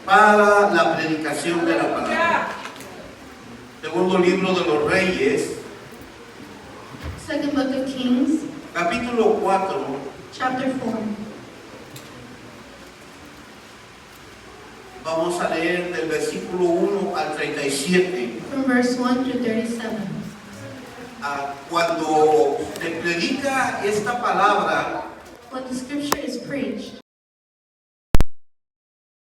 para la predicación de la palabra. Segundo libro de los Reyes, Second book of Kings, capítulo 4, chapter 4. vamos a leer del versículo 1 al 37. From verse 1 through 37. Cuando se predica esta palabra, When the scripture is preached,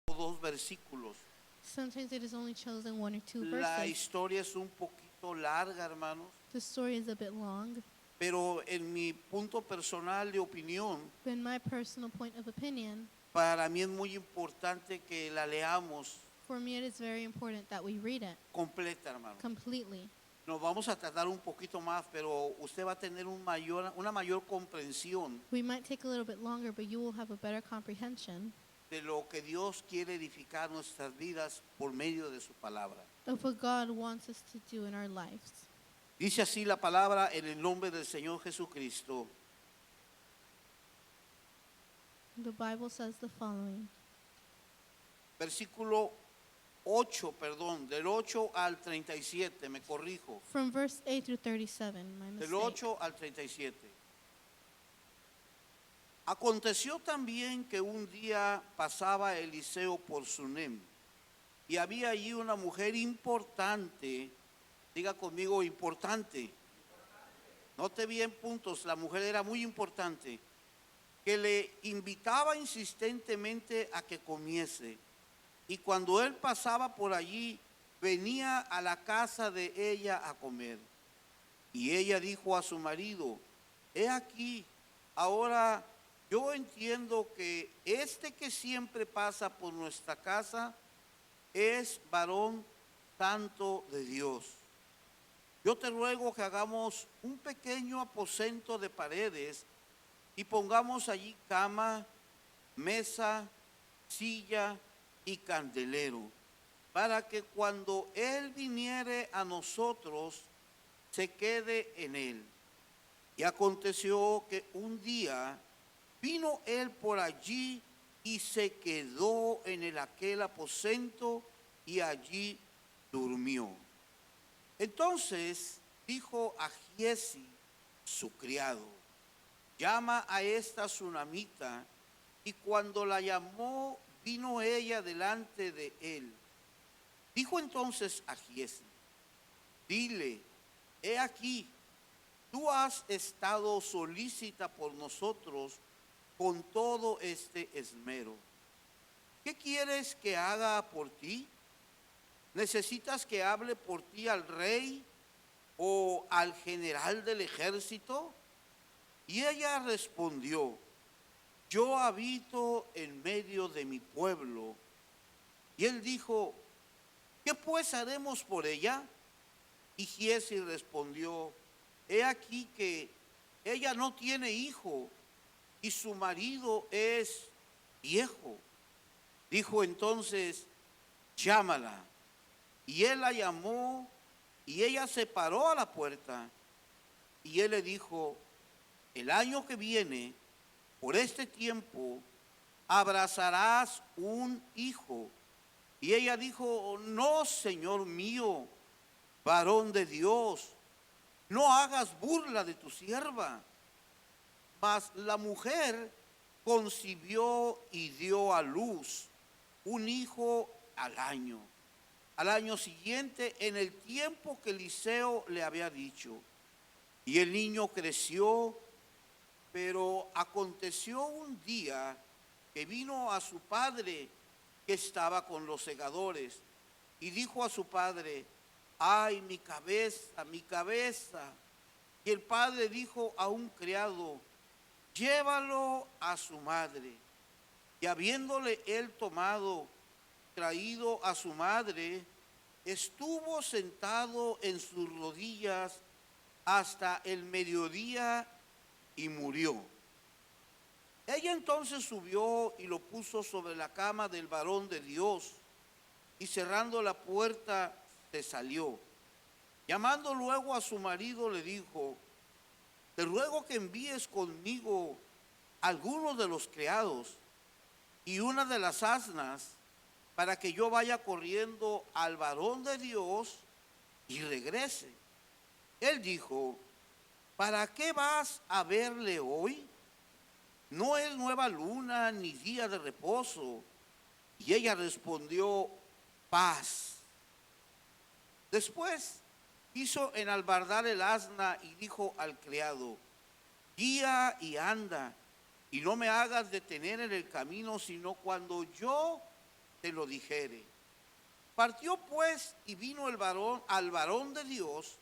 dos versículos. sometimes it is only chosen one or two La verses. historia es un poquito larga, hermanos, The story is a bit long, pero en mi punto personal de opinión, but in my personal point of opinion, para mí es muy importante que la leamos for me it is very important that we read it completa, hermano. completely. Nos vamos a tardar un poquito más, pero usted va a tener una mayor comprensión We might take a little bit longer, but you will have a better comprehension de lo que Dios quiere edificar nuestras vidas por medio de su palabra. of what God wants us to do in our lives. Dice así la palabra en el nombre del Señor Jesucristo. The Bible says the following. Versículo 8, del 8 al 37, me corrijo. From verse 8 through 37, my Del mistake. 8 al 37. Aconteció también que un día pasaba Eliseo por Sunem, y había allí una mujer importante, diga conmigo importante, note bien puntos, la mujer era muy importante, que le invitaba insistentemente a que comiese, y cuando él pasaba por allí, venía a la casa de ella a comer. Y ella dijo a su marido: he aquí, ahora yo entiendo que este que siempre pasa por nuestra casa es varón santo de Dios. Yo te ruego que hagamos un pequeño aposento de paredes y pongamos allí cama, mesa, silla y candelero, para que cuando él viniere a nosotros, se quede en él. Y aconteció que un día vino él por allí y se quedó en aquel aposento y allí durmió. Entonces dijo a Giezi, su criado: llama a esta sunamita. Y cuando la llamó, vino ella delante de él. Dijo entonces a Giezi: dile, he aquí, tú has estado solícita por nosotros con todo este esmero. ¿Qué quieres que haga por ti? ¿Necesitas que hable por ti al rey o al general del ejército? Y ella respondió: yo habito en medio de mi pueblo. Y él dijo: ¿qué pues haremos por ella? Y Giezi respondió: he aquí que ella no tiene hijo y su marido es viejo. Dijo entonces: llámala. Y él la llamó, y ella se paró a la puerta. Y él le dijo: el año que viene, por este tiempo, abrazarás un hijo. Y ella dijo: no, Señor mío, varón de Dios, no hagas burla de tu sierva. Mas la mujer concibió y dio a luz un hijo al año. Al año siguiente, en el tiempo que Eliseo le había dicho. Y el niño creció, pero aconteció un día que vino a su padre, que estaba con los segadores, y dijo a su padre: ay, mi cabeza, mi cabeza. Y el padre dijo a un criado: llévalo a su madre. Y habiéndole él traído a su madre, estuvo sentado en sus rodillas hasta el mediodía y murió. Ella entonces subió y lo puso sobre la cama del varón de Dios, y cerrando la puerta se salió. Llamando luego a su marido, le dijo: te ruego que envíes algunos de los criados y una de las asnas, para que yo vaya corriendo al varón de Dios y regrese. Él dijo, ¿para qué vas a verle hoy? No es nueva luna ni día de reposo. Y ella respondió, paz. Después quiso enalbardar el asna y dijo al criado, guía y anda, y no me hagas detener en el camino, sino cuando yo te lo dijere. Partió pues y vino al varón de Dios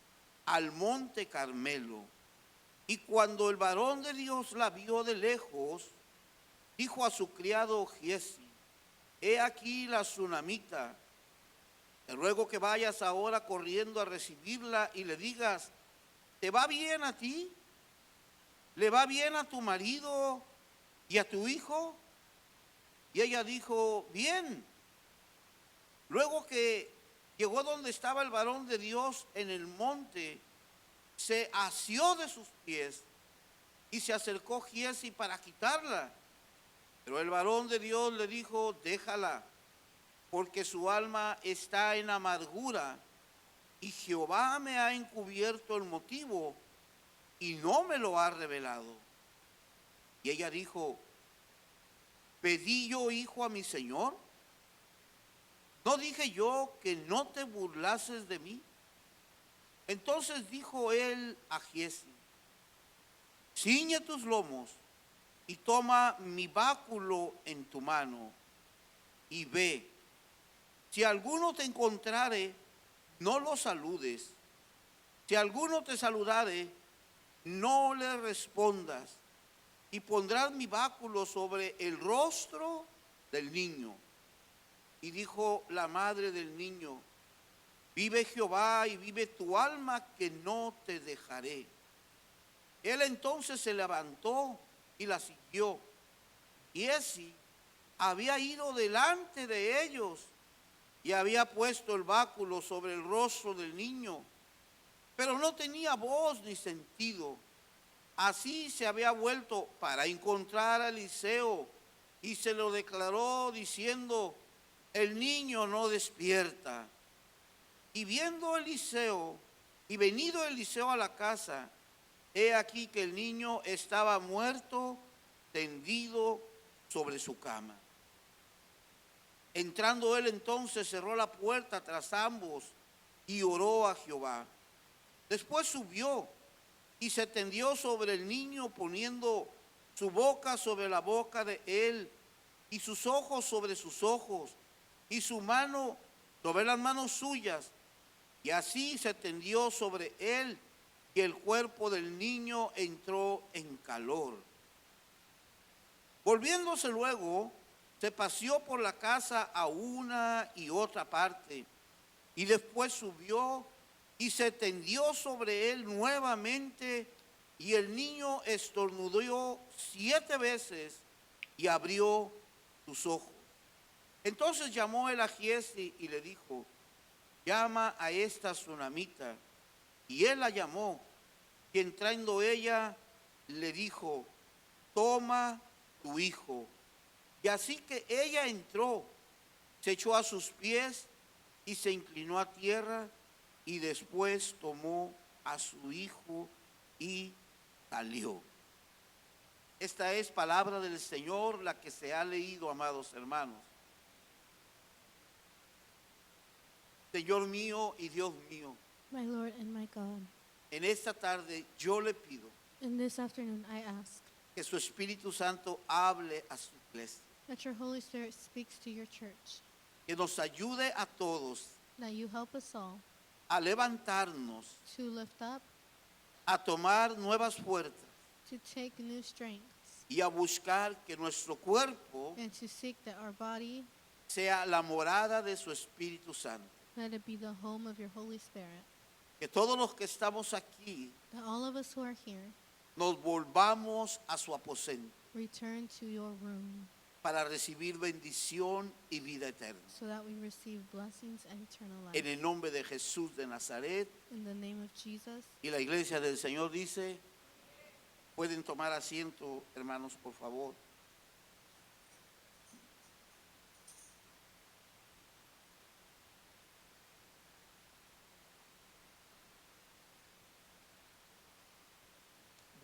al monte Carmelo. Y cuando el varón de Dios la vio de lejos, dijo a su criado Giesi, he aquí la tsunamita. Te ruego que vayas ahora corriendo a recibirla y le digas, ¿te va bien a ti? ¿Le va bien a tu marido y a tu hijo? Y ella dijo, bien. Luego que llegó donde estaba el varón de Dios en el monte, se asió de sus pies y se acercó Giesi para quitarla. Pero el varón de Dios le dijo, déjala, porque su alma está en amargura y Jehová me ha encubierto el motivo y no me lo ha revelado. Y ella dijo, ¿pedí yo hijo a mi señor? ¿No dije yo que no te burlases de mí? Entonces dijo él a Giesi, ciñe tus lomos y toma mi báculo en tu mano y ve. Si alguno te encontrare, no lo saludes. Si alguno te saludare, no le respondas. Y pondrás mi báculo sobre el rostro del niño. Y dijo la madre del niño, vive Jehová y vive tu alma que no te dejaré. Él entonces se levantó y la siguió. Y Giesi había ido delante de ellos y había puesto el báculo sobre el rostro del niño, pero no tenía voz ni sentido. Así se había vuelto para encontrar a Eliseo y se lo declaró diciendo, el niño no despierta. Y viendo Eliseo, y venido Eliseo a la casa, he aquí que el niño estaba muerto, tendido sobre su cama. Entrando él entonces cerró la puerta tras ambos y oró a Jehová. Después subió y se tendió sobre el niño poniendo su boca sobre la boca de él y sus ojos sobre sus ojos y su mano sobre las manos suyas. Y así se tendió sobre él y el cuerpo del niño entró en calor. Volviéndose luego, se paseó por la casa a una y otra parte y después subió y se tendió sobre él nuevamente y el niño estornudó 7 veces y abrió sus ojos. Entonces llamó él a Giesi y le dijo, llama a esta tsunamita. Y él la llamó y entrando ella le dijo, toma tu hijo. Y así que ella entró, se echó a sus pies y se inclinó a tierra y después tomó a su hijo y salió. Esta es palabra del Señor, la que se ha leído, amados hermanos. Señor mío y Dios mío, My Lord and my God, en esta tarde yo le pido in this afternoon I ask que su Espíritu Santo hable a su iglesia, that your Holy Spirit speaks to your church, que nos ayude a todos that you help us all a levantarnos, to lift up, a tomar nuevas fuerzas to take new strengths, y a buscar que nuestro cuerpo and to seek that our body, sea la morada de su Espíritu Santo. let it be the home of your Holy Spirit, Que todos los que estamos aquí that all of us who are here nos volvamos a su aposento return to your room para recibir bendición y vida eterna. so that we receive blessings and eternal life. En el nombre de Jesús de Nazaret, In the name of Jesus, y la iglesia del Señor dice, pueden tomar asiento, hermanos, por favor.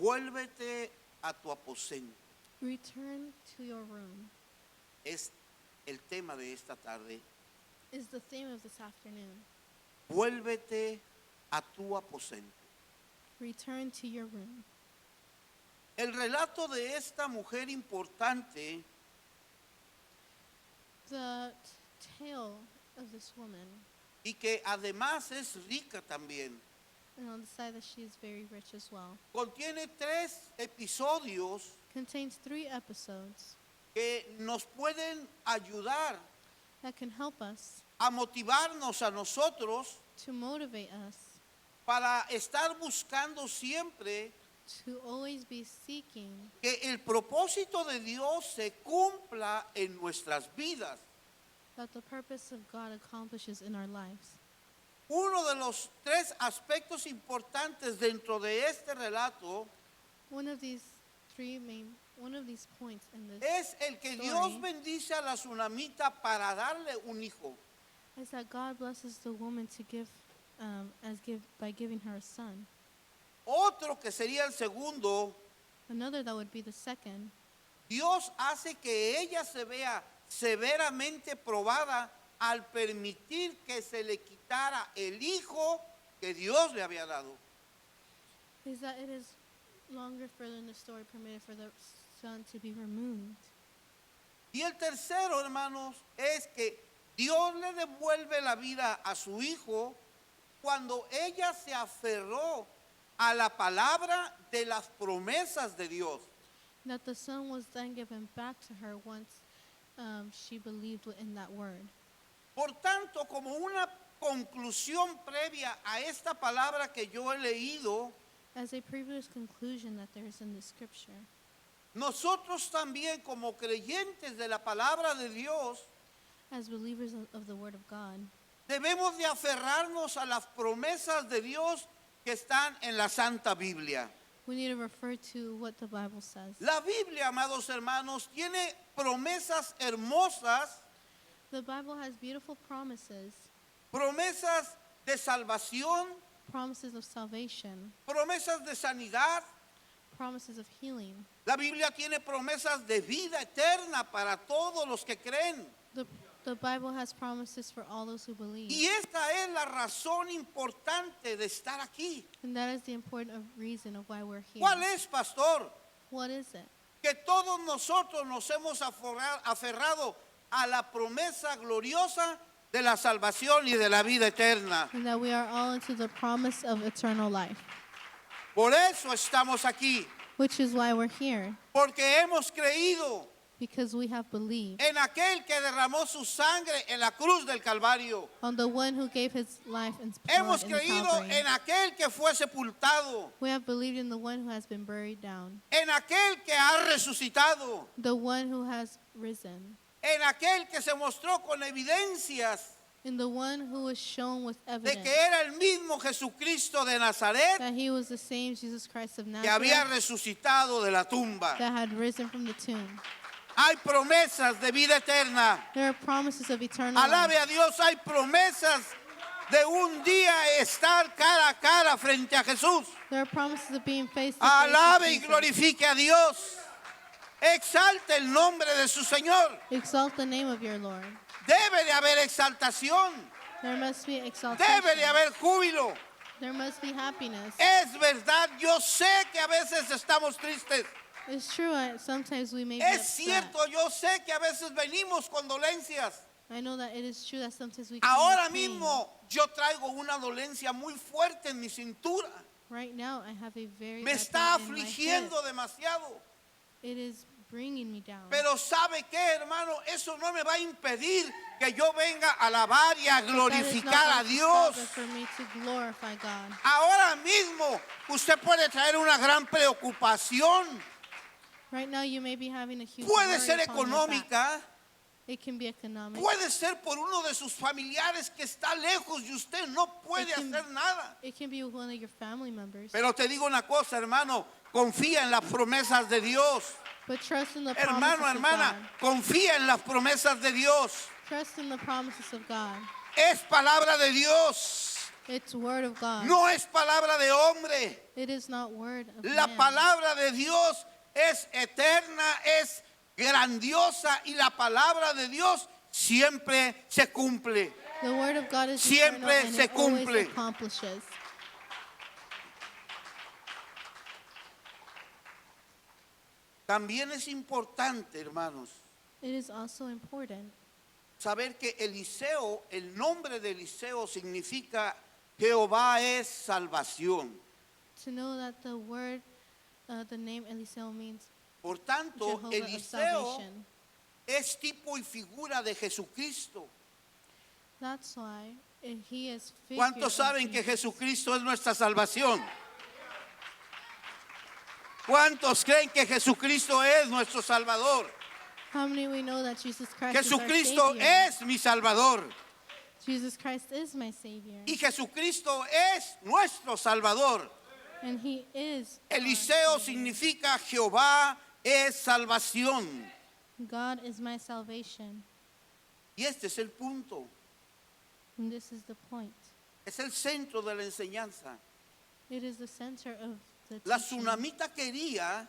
vuélvete a tu aposento. Return to your room Es el tema de esta tarde. is the theme of this afternoon. Vuélvete a tu aposento. Return to your room. El relato de esta mujer importante The tale of this woman, y que además es rica también, and on the side that she is very rich as well, contiene 3 episodios contains 3 episodes que nos pueden ayudar that can help us a motivarnos a nosotros to motivate us para estar buscando siempre to always be seeking que el propósito de Dios se cumpla en nuestras vidas. that the purpose of God accomplishes in our lives. Uno de los 3 aspectos importantes dentro de este relato One of these points in this es el que story Dios bendice a la tsunamita para darle un hijo. is that God blesses the woman to give, by giving her a son. Otro que sería el segundo, Another that would be the second, Dios hace que ella se vea severamente probada al permitir que se le quitara el hijo que Dios le había dado. is that it is longer further in the story permitted for the son to be removed. Y el tercero, hermanos, es que Dios le devuelve la vida a su hijo cuando ella se aferró a la palabra de las promesas de Dios. That the son was then given back to her once she believed in that word. Por tanto, como una conclusión previa a esta palabra que yo he leído, As a previous conclusion that there is in the scripture, nosotros también como creyentes de la palabra de Dios as believers of the word of God, debemos de aferrarnos a las promesas de Dios que están en la Santa Biblia. we need to refer to what the Bible says. La Biblia, amados hermanos, tiene promesas hermosas, The Bible has beautiful promises, promesas de salvación, promises of salvation, promesas de sanidad. promises of healing. La Biblia tiene promesas de vida eterna para todos los que creen. The Bible has promises for all those who believe. Y esta es la razón importante de estar aquí. And that is the important reason of why we're here. ¿Cuál es, pastor? What is it? Que todos nosotros nos hemos aferrado a la promesa gloriosa de la salvación y de la vida eterna. And that we are all into the promise of eternal life, Por eso estamos aquí, which is why we're here, porque hemos creído because we have believed en aquel que derramó su sangre en la cruz del Calvario. on the one who gave his life and Hemos blood in the creído Calvary. en aquel que fue sepultado, We have believed in the one who has been buried down, en aquel que ha resucitado, the one who has risen, en aquel que se mostró con evidencias in the one who was shown with de evidence que era el mismo Jesucristo de Nazaret that he was the same Jesus Christ of que había Nazareth resucitado de la tumba. that had risen from the tomb. Hay promesas de vida eterna. There are promises of eternal Alabe life. a Dios, hay promesas de un día estar cara a cara frente a Jesús. There are promises of being face to face Alabe with y Jesus. glorifique a Dios. Exalte el nombre de su Señor. Exalt the name of your Lord. Debe de haber exaltación. There must be exaltation. Debe de haber júbilo. There must be happiness. Es verdad, yo sé que a veces estamos tristes. It's true, sometimes we may be Es upset. cierto, yo sé que a veces venimos con dolencias. I know that it is true that sometimes we come Ahora with pain. mismo yo traigo una dolencia muy fuerte en mi cintura. Right now, I have a very Me bad está pain in my hip. afligiendo demasiado. It is bringing me down. Pero ¿sabe qué, hermano? Eso no me va a impedir que yo venga a alabar y a That is not glorificar a going to Dios. stop it for me to glorify God. Ahora mismo usted puede traer una gran preocupación. Right now, you may be having a huge Puede worry ser upon your back. económica. It can be economic. Puede ser por uno de sus familiares que está lejos y usted no puede It can- hacer nada. It can be with one of your family members. Pero te digo una cosa, hermano, confía en las promesas de Dios. But trust in the Hermano, promises hermana, of God. confía en las promesas de Dios. Trust in the promises of God. Es palabra de Dios. It's word of God. No es palabra de hombre. It is not word of La man. palabra de Dios es eterna, es grandiosa y la palabra de Dios siempre se cumple. The word of God is Siempre eternal and se it always cumple. accomplishes. También es importante, hermanos, It is also important saber que Eliseo, el nombre de Eliseo significa Jehová es salvación. to know that the word, the name Eliseo means Por tanto, Jehovah of Eliseo salvation. es tipo y figura de Jesucristo. That's why he is figure ¿Cuántos of saben que Jesus. Jesucristo es nuestra salvación? ¿Cuántos creen que Jesucristo es nuestro Salvador? How many we know that Jesus Christ Jesucristo is our Savior? es mi Salvador Jesus Christ is my Savior. y Jesucristo es nuestro Salvador. And he is our Eliseo Savior. significa Jehová es salvación. God is my salvation. Y este es el punto, And this is the point. es el centro de la enseñanza. It is the center of the La teaching. tsunamita quería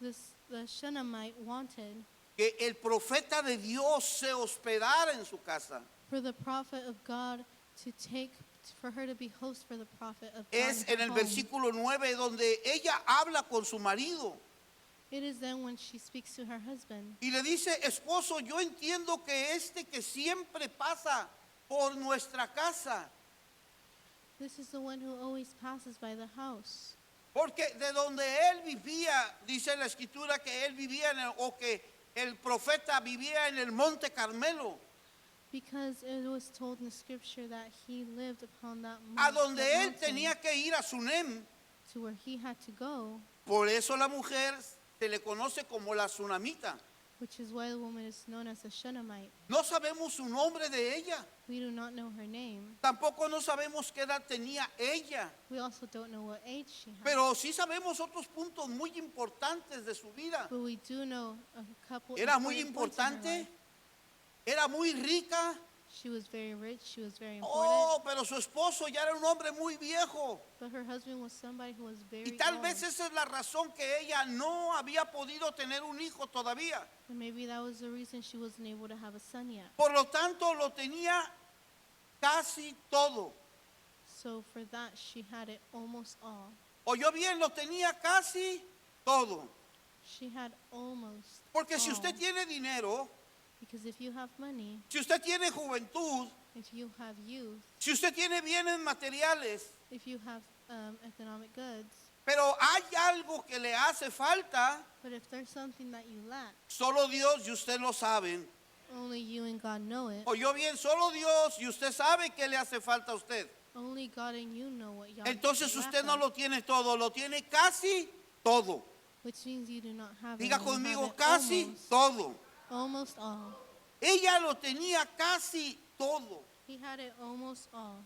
The Shunammite wanted que el profeta de Dios se hospedara en su casa. for the prophet of God for her to be host for the prophet of God. Es in en her el home. versículo 9 donde ella habla con su marido It is then when she speaks to her husband. y le dice, esposo, yo entiendo que que siempre pasa por nuestra casa, This is the one who always passes by the house. porque de donde él vivía, dice la escritura que él vivía o que el profeta vivía en el monte Carmelo, Because it was told in the scripture that he lived upon that a donde that él mountain tenía que ir a Sunem. to where he had to go, Por eso la mujer se le conoce como la tsunamita. which is why the woman is known as a Shunammite. No sabemos su nombre de ella. We do not know her name. Tampoco no sabemos qué edad tenía ella. We also don't know what age she had. Pero sí sabemos otros puntos muy importantes de su vida. But we do know a couple Era muy important points in her importante, life. era muy rica. She was very rich, she was very important, Oh, pero su esposo ya era un hombre muy viejo. but her husband was somebody who was very Y tal old. vez esa es la razón que ella no había podido tener un hijo todavía. And maybe that was the reason she wasn't able to have a son yet. Por lo tanto, lo tenía casi todo. So for that, she had it almost all. Oyó bien, lo tenía casi todo. She had almost Porque si all. usted tiene dinero, Because if you have money, si usted tiene juventud, if you have youth, si usted tiene bienes materiales, if you have economic goods, pero hay algo que le hace falta, but if there's something that you lack, solo Dios y usted lo saben. only you and God know it. Oyó bien, solo Dios y usted sabe que le hace falta a usted. Only God and you know what y'all Entonces lack usted no of, lo tiene todo, lo tiene casi todo. which means you do not have it. Diga You have conmigo, it casi todo. almost all. Ella lo tenía casi todo. He had it almost all.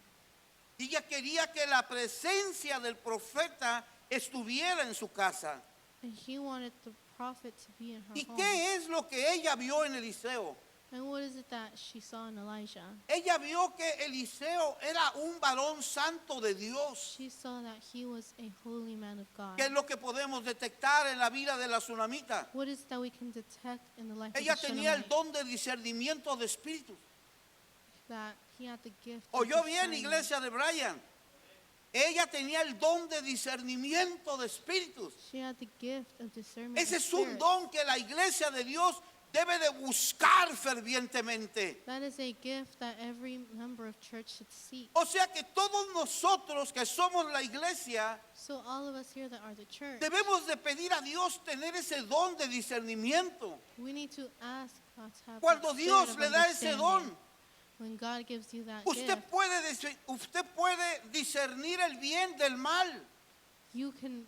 Y ella quería que la presencia del profeta estuviera en su casa. And he wanted the prophet to be in her ¿Y home. qué es lo que ella vio en Eliseo? And what is it that she saw in Elijah? Ella vio que Eliseo era un varón santo de Dios. She saw that he was a holy man of God. ¿Qué es lo que podemos detectar en la vida de la tsunamita? What is it that we can detect in the life Ella of the tenía el Shunammite? don de discernimiento de espíritus. That he had the gift of Oyó bien, discernment. iglesia de Brian. Ella tenía el don de discernimiento de espíritus. She had the gift of discernment Ese of es un spirits. don que la iglesia de Dios debe de buscar fervientemente. That is a gift that every member of church should seek. O sea que todos nosotros que somos la iglesia So all of us here that are the church, debemos de pedir a Dios tener ese don de discernimiento. we need to ask God to have Cuando that spirit Dios of le da ese understanding. don, When God gives you that usted gift, usted puede discernir el bien del mal. you can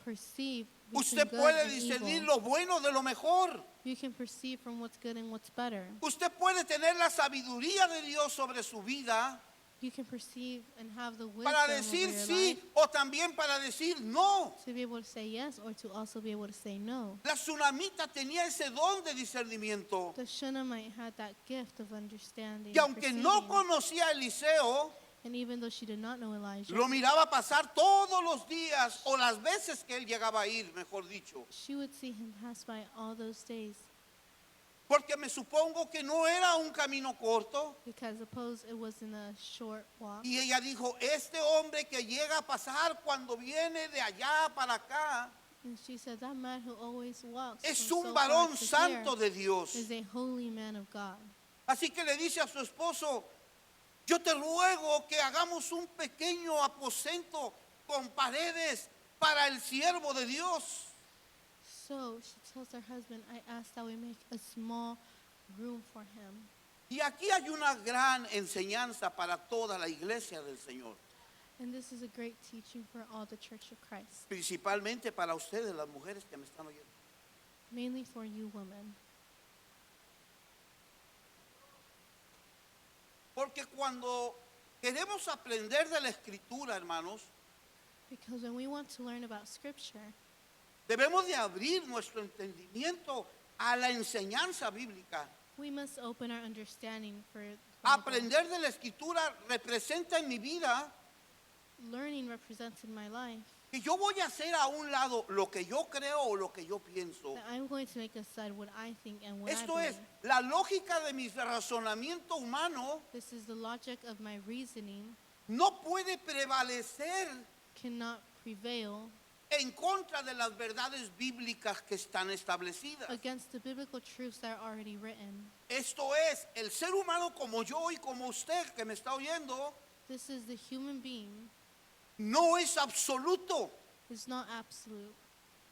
perceive between Usted good puede and discernir evil. lo bueno de lo mejor. You can perceive from what's good and what's better. Usted puede tener la sabiduría de Dios sobre su vida You can perceive and have the wisdom para over decir your sí life o también para decir no. to be able to say yes or to also be able to say no. La tsunamita tenía ese don de discernimiento. The Shunammite had that gift of understanding. Y aunque no perceiving. conocía a Eliseo, And even though she did not know Elijah, lo miraba pasar todos los días o las veces que él llegaba a ir, mejor dicho. she would see him pass by all those days, Porque me supongo que no era un camino corto. because suppose it wasn't a short walk. Y ella dijo, este hombre que llega a pasar cuando viene de allá para acá, And she said, that man who always walks es from un so far varón to santo here de Dios. is a holy man of God. Así que le dice a su esposo, yo te ruego que hagamos un pequeño aposento con paredes para el siervo de Dios. So she tells her husband, I ask that we make a small room for him. Y aquí hay una gran enseñanza para toda la iglesia del Señor, And this is a great teaching for all the Church of Christ, principalmente para ustedes, las mujeres que me están oyendo. mainly for you women. Porque cuando queremos aprender de la Escritura, hermanos, Because when we want to learn about Scripture, debemos de abrir nuestro entendimiento a la enseñanza bíblica. we must open our understanding for the Bible. Aprender de la Escritura representa en mi vida Learning represents in my life que yo voy a hacer a un lado lo que yo creo o lo que yo pienso. that I'm going to make aside what I think and what Esto I es believe. la lógica de mi razonamiento humano This is the logic of my reasoning no puede prevalecer cannot prevail en contra de las verdades bíblicas que están establecidas. against the biblical truths that are already written. Esto es, el ser humano como yo y como usted que me está oyendo, This is the human being. no es absoluto, It's not absolute.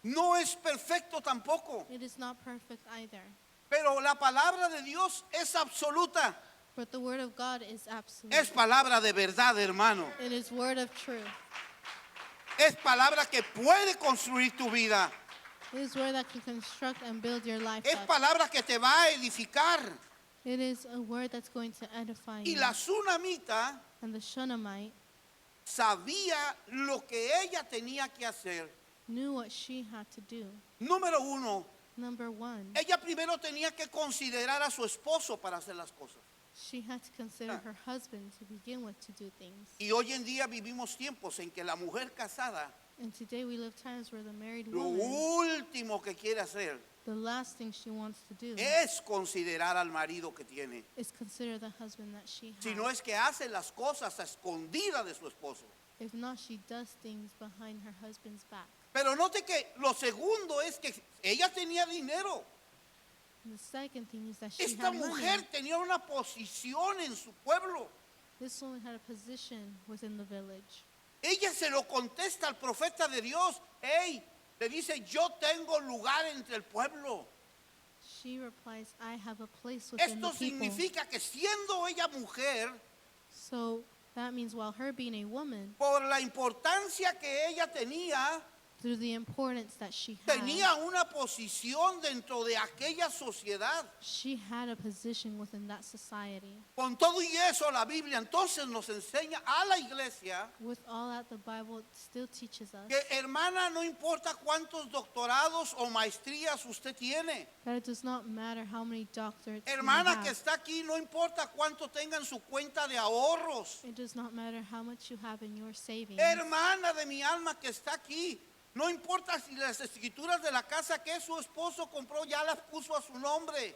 no es perfecto tampoco, It is not perfect either. pero la palabra de Dios es absoluta, But the word of God is absolute. es palabra de verdad, hermano, It is word of truth. es palabra que puede construir tu vida, It is word that can construct and build your life es up. palabra que te va a edificar. It is a word that's going to edify Y you. la tsunamita And the Shunammite sabía lo que ella tenía que hacer. knew what she had to do. Número uno, Number one, ella primero tenía que considerar a su esposo para hacer las cosas. she had to consider her husband to begin with to do things. Y hoy en día vivimos tiempos en que la mujer casada And today we live times where the married lo woman, último que quiere hacer the last thing she wants to do es considerar al marido que tiene. is consider the husband that she has. Si no es que hace las cosas a escondida de su esposo. If not, she does things behind her husband's back. Pero note que lo segundo es que ella tenía dinero. And the second thing is that she Esta had mujer money. tenía una posición en su pueblo. This woman had a position within the village. Ella se lo contesta al profeta de Dios. Hey, le dice, yo tengo lugar entre el pueblo. She replies, I have a place within the Esto people. significa que siendo ella mujer, So that means while her being a woman, por la importancia que ella tenía, through the importance that she had, tenía una posición dentro de aquella sociedad. she had a position within that society. Con todo y eso, la Biblia entonces nos enseña a la iglesia With all that, the Bible still teaches us que, hermana, no importa cuántos doctorados o maestrías usted tiene. that it does not matter how many doctorates you Hermana have. que está aquí, no importa cuánto tenga en su cuenta de ahorros. It does not matter how much you have in your savings. Hermana de mi alma que está aquí, no importa si las escrituras de la casa que su esposo compró ya las puso a su nombre.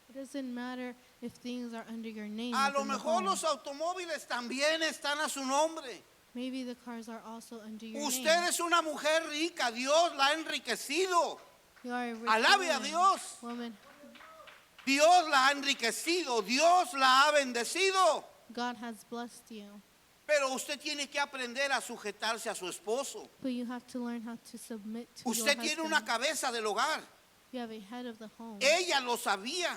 It doesn't matter if things are under your name. A lo within the mejor home. los automóviles también están a su nombre. Maybe the cars are also under your Usted name. es una mujer rica, Dios la ha enriquecido. You are a rich Alabe a woman. Dios. Woman, Dios la ha enriquecido, Dios la ha bendecido. God has blessed you. Pero usted tiene que aprender a sujetarse a su esposo. But you have to learn how to submit to Usted your tiene husband. una cabeza del hogar. You have a head of the home. Ella lo sabía.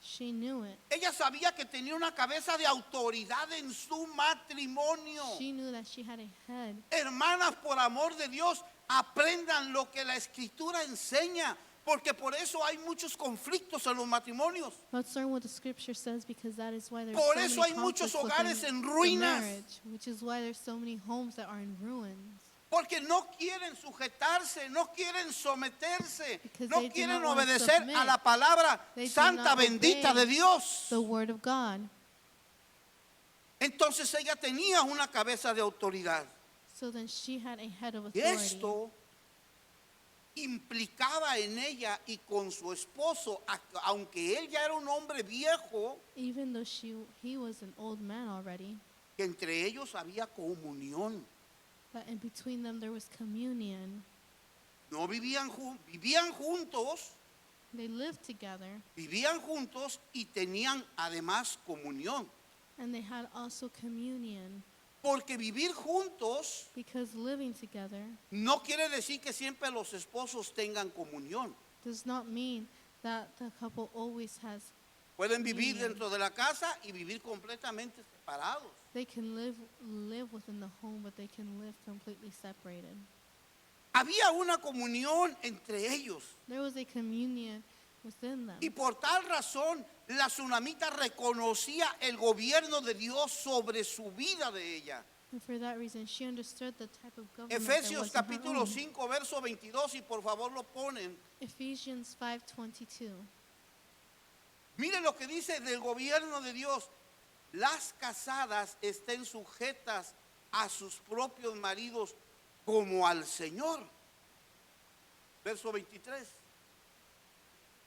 She knew it. Ella sabía que tenía una cabeza de autoridad en su matrimonio. She knew that she had a head. Hermanas, por amor de Dios, aprendan lo que la escritura enseña, porque por eso hay muchos conflictos en los matrimonios. Let's learn what the scripture says, because that is why there's Por so eso many hay muchos conflicts hogares within en the ruinas. marriage, which is why there's so many homes that are in ruins. Porque no quieren sujetarse, no quieren someterse, Because no they do quieren not wanna obedecer submit. a la palabra They do santa not bendita obey de Dios. The word of God. Entonces ella tenía una cabeza de autoridad. So then she had a head of Y authority. esto implicaba en ella y con su esposo, aunque él ya era un hombre viejo, Even though he was an old man already, que entre ellos había comunión. that in between them there was communion. No vivían juntos, They lived together, y tenían además comunión. and they had also communion. Porque vivir juntos Because living together no quiere decir que siempre los esposos tengan comunión. does not mean that the couple always has. Pueden vivir Communion. dentro de la casa y vivir completamente separados. They can live within the home, but they can live completely separated. Había una comunión entre ellos. There was a communion within them. Y por tal razón, la tsunamita reconocía el gobierno de Dios sobre su vida de ella. And for that reason, she understood the type of government Efesios that was in her capítulo own. 5, verso 22, y por favor lo ponen. Ephesians 5:22. Miren lo que dice del gobierno de Dios. Las casadas estén sujetas a sus propios maridos como al Señor. Verso 23.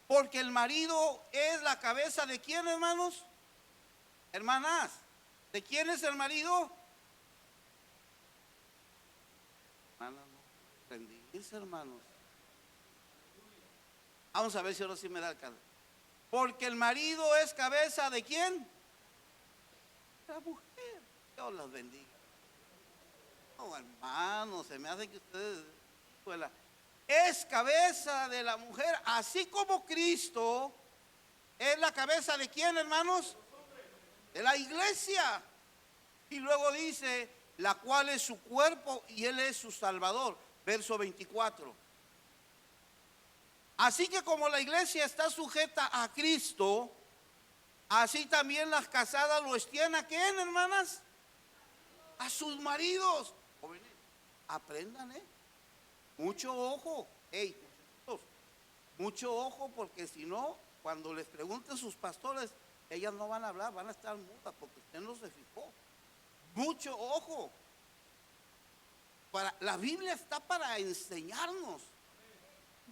Porque el marido es la cabeza de quién, hermanos, hermanas. ¿De quién es el marido? Hermanas, no rendirse, hermanos. Vamos a ver si ahora sí me da el caso. Porque el marido es cabeza de quién? La mujer. Dios las bendiga. No, hermanos, se me hace que ustedes es cabeza de la mujer, así como Cristo es la cabeza de quién, hermanos, de la iglesia. Y luego dice, la cual es su cuerpo y él es su salvador. Verso 24. Así que como la iglesia está sujeta a Cristo, así también las casadas lo estén a quién, hermanas, a sus maridos. Jóvenes, aprendan, mucho ojo, mucho ojo, porque si no, cuando les pregunten sus pastores, ellas no van a hablar, van a estar mudas, porque usted no se fijó. Mucho ojo. La Biblia está para enseñarnos.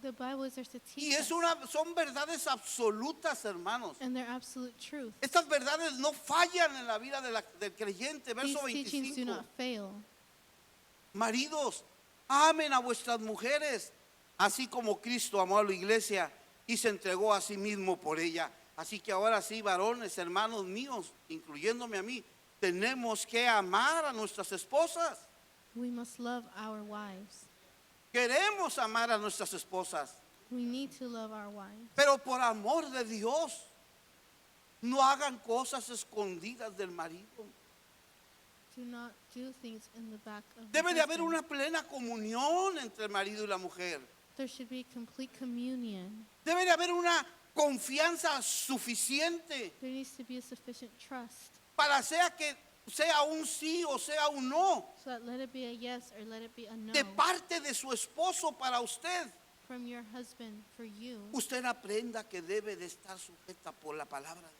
The Bible is there to teach Y us. son verdades absolutas, hermanos. And they're absolute truth. Estas verdades no fallan en la vida del creyente. These Verso teachings do 25. not fail. Maridos, amen a vuestras mujeres, así como Cristo amó a la iglesia y se entregó a sí mismo por ella. Así que ahora sí, varones, hermanos míos, incluyéndome a mí, tenemos que amar a nuestras esposas. We must love our wives. Queremos amar a nuestras esposas, We need to love our wives. pero por amor de Dios, no hagan cosas escondidas del marido. Do not do things in the back of the Debe de haber husband. una plena comunión entre el marido y la mujer. There should be complete communion. Debe de haber una confianza suficiente There needs to be a sufficient trust. para que sea un sí o sea un no, So that let it be a yes or let it be a no. de parte de su esposo para usted. From your husband for you. Usted aprenda que debe de estar sujeta por la palabra de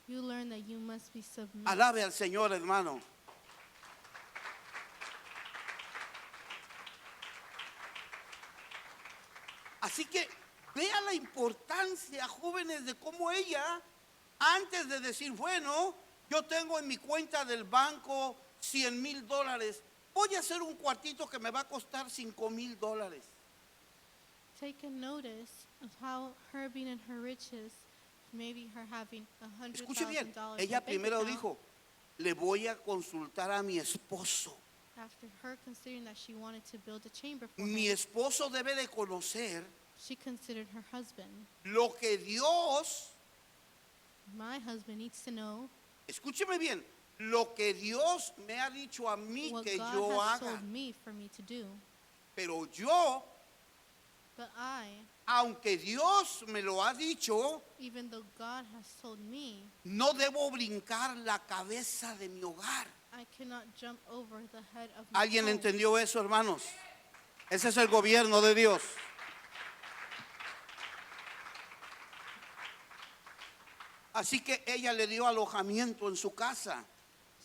Dios. You learn that you must be submitted. Alabe al Señor, hermano. Así que vea la importancia, jóvenes, de cómo ella, antes de decir, bueno, yo tengo en mi cuenta del banco $100,000, voy a hacer un cuartito que me va a costar $5,000. Take a notice of how her being in her riches, maybe her having Escuche bien, $100,000 ella in bank primero account, dijo, le voy a consultar a mi esposo. after her considering that she wanted to build a chamber for Mi him, esposo debe de conocer she considered her husband. lo que Dios, My husband needs to know escúcheme bien, lo que Dios me ha dicho a mí what que God yo has haga. told me for me to do. Pero yo, But I, aunque Dios me lo ha dicho, even though God has told me, no debo brincar la cabeza de mi hogar. I cannot jump over the head of my ¿Alguien home. entendió eso, hermanos? Ese es el gobierno de Dios. Así que ella le dio alojamiento en su casa.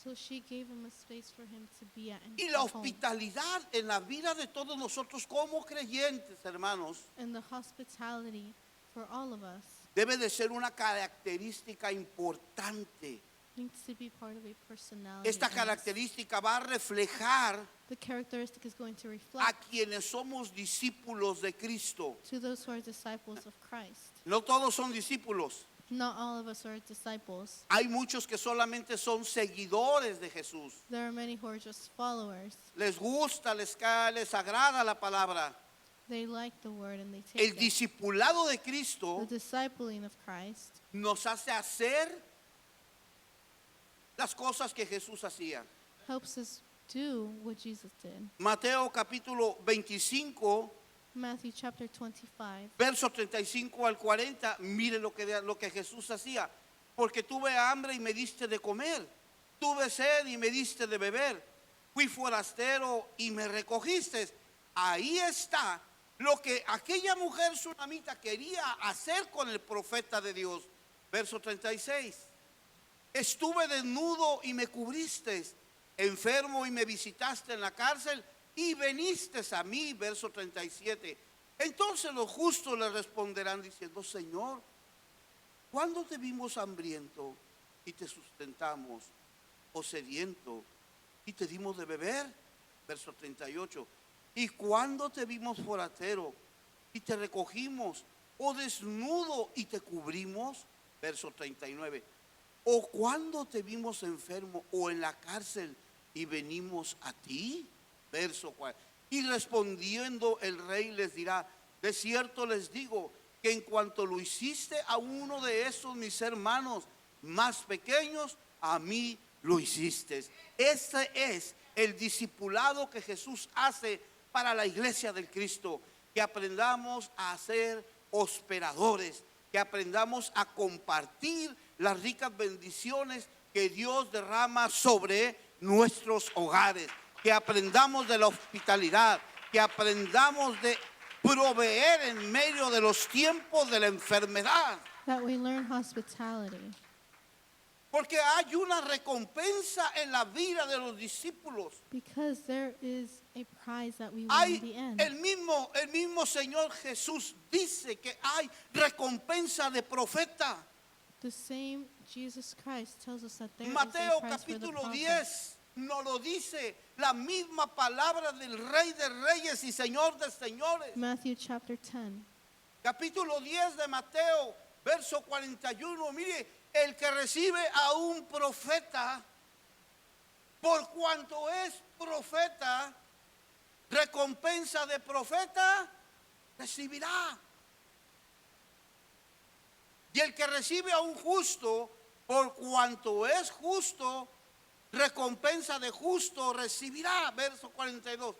So she gave him a space for him to be at and Y la at home. hospitalidad en la vida de todos nosotros como creyentes, hermanos, And the hospitality for all of us debe de ser una característica importante. needs to be part of a personality. Esta in us. característica va a reflejar The characteristic is going to a reflect quienes somos discípulos de Cristo. to those who are disciples of Christ. No todos son discípulos. Not all of us are disciples. Hay muchos que solamente son seguidores de Jesús. There are many who are just followers. Les gusta, les agrada la palabra. They like the word and they take El it. discipulado de Cristo The discipling of Christ nos hace hacer las cosas que Jesús hacía. helps us do what Jesus did. Mateo capítulo 25, Matthew chapter 25. verso 35 al 40, mire lo que Jesús hacía. Porque tuve hambre y me diste de comer, tuve sed y me diste de beber, fui forastero y me recogiste. Ahí está lo que aquella mujer sunamita quería hacer con el profeta de Dios. Verso 36. Estuve desnudo y me cubriste, enfermo y me visitaste en la cárcel y veniste a mí. Verso 37. Entonces los justos le responderán diciendo: Señor, ¿cuándo te vimos hambriento y te sustentamos, o sediento y te dimos de beber? Verso 38. ¿Y cuándo te vimos forastero y te recogimos, o desnudo y te cubrimos? Verso 39. ¿O cuándo te vimos enfermo o en la cárcel y venimos a ti? Verso 40. Y respondiendo el rey les dirá: de cierto les digo que en cuanto lo hiciste a uno de esos mis hermanos más pequeños, a mí lo hiciste. Ese es el discipulado que Jesús hace para la iglesia del Cristo. Que aprendamos a ser hospedadores, que aprendamos a compartir las ricas bendiciones que Dios derrama sobre nuestros hogares, que aprendamos de la hospitalidad, que aprendamos de proveer en medio de los tiempos de la enfermedad. That we learn hospitality. Porque hay una recompensa en la vida de los discípulos. Because there is a prize that we win in the end. El mismo Señor Jesús dice que hay recompensa de profeta. The same Jesus Christ tells us that there Mateo is a prize for the capítulo prophet. 10 nos lo dice la misma palabra del Rey de Reyes y Señor de Señores. Matthew chapter 10. Capítulo 10 de Mateo, verso 41. Mire, el que recibe a un profeta, por cuanto es profeta, recompensa de profeta recibirá. Y el que recibe a un justo, por cuanto es justo, recompensa de justo recibirá. Verso 42.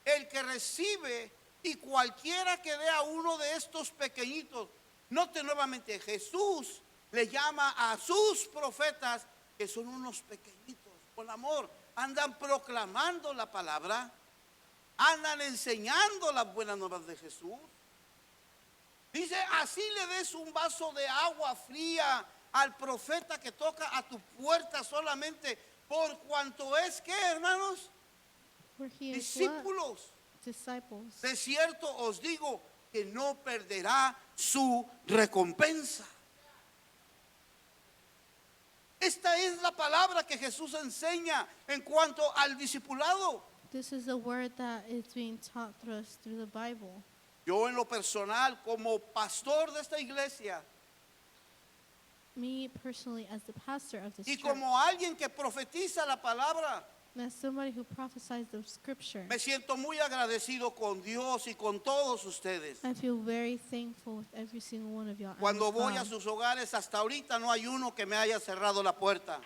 El que recibe, y cualquiera que dé a uno de estos pequeñitos. Note nuevamente, Jesús le llama a sus profetas, que son unos pequeñitos, con amor. Andan proclamando la palabra, andan enseñando las buenas nuevas de Jesús. Dice: así le des un vaso de agua fría al profeta que toca a tu puerta solamente, por cuanto es que, hermanos, For he is what? discípulos. Disciples. De cierto os digo que no perderá su recompensa. Esta es la palabra que Jesús enseña en cuanto al discipulado. This is a word that is being taught through us through the Bible. Yo en lo personal, como pastor de esta iglesia Me personally, as the pastor of this y church, como alguien que profetiza la palabra, and as somebody who prophesies the scripture, me siento muy agradecido con Dios y con todos ustedes. I feel very thankful with every single one of y'all. Cuando voy a sus hogares, hasta ahorita no hay uno que me haya cerrado la puerta,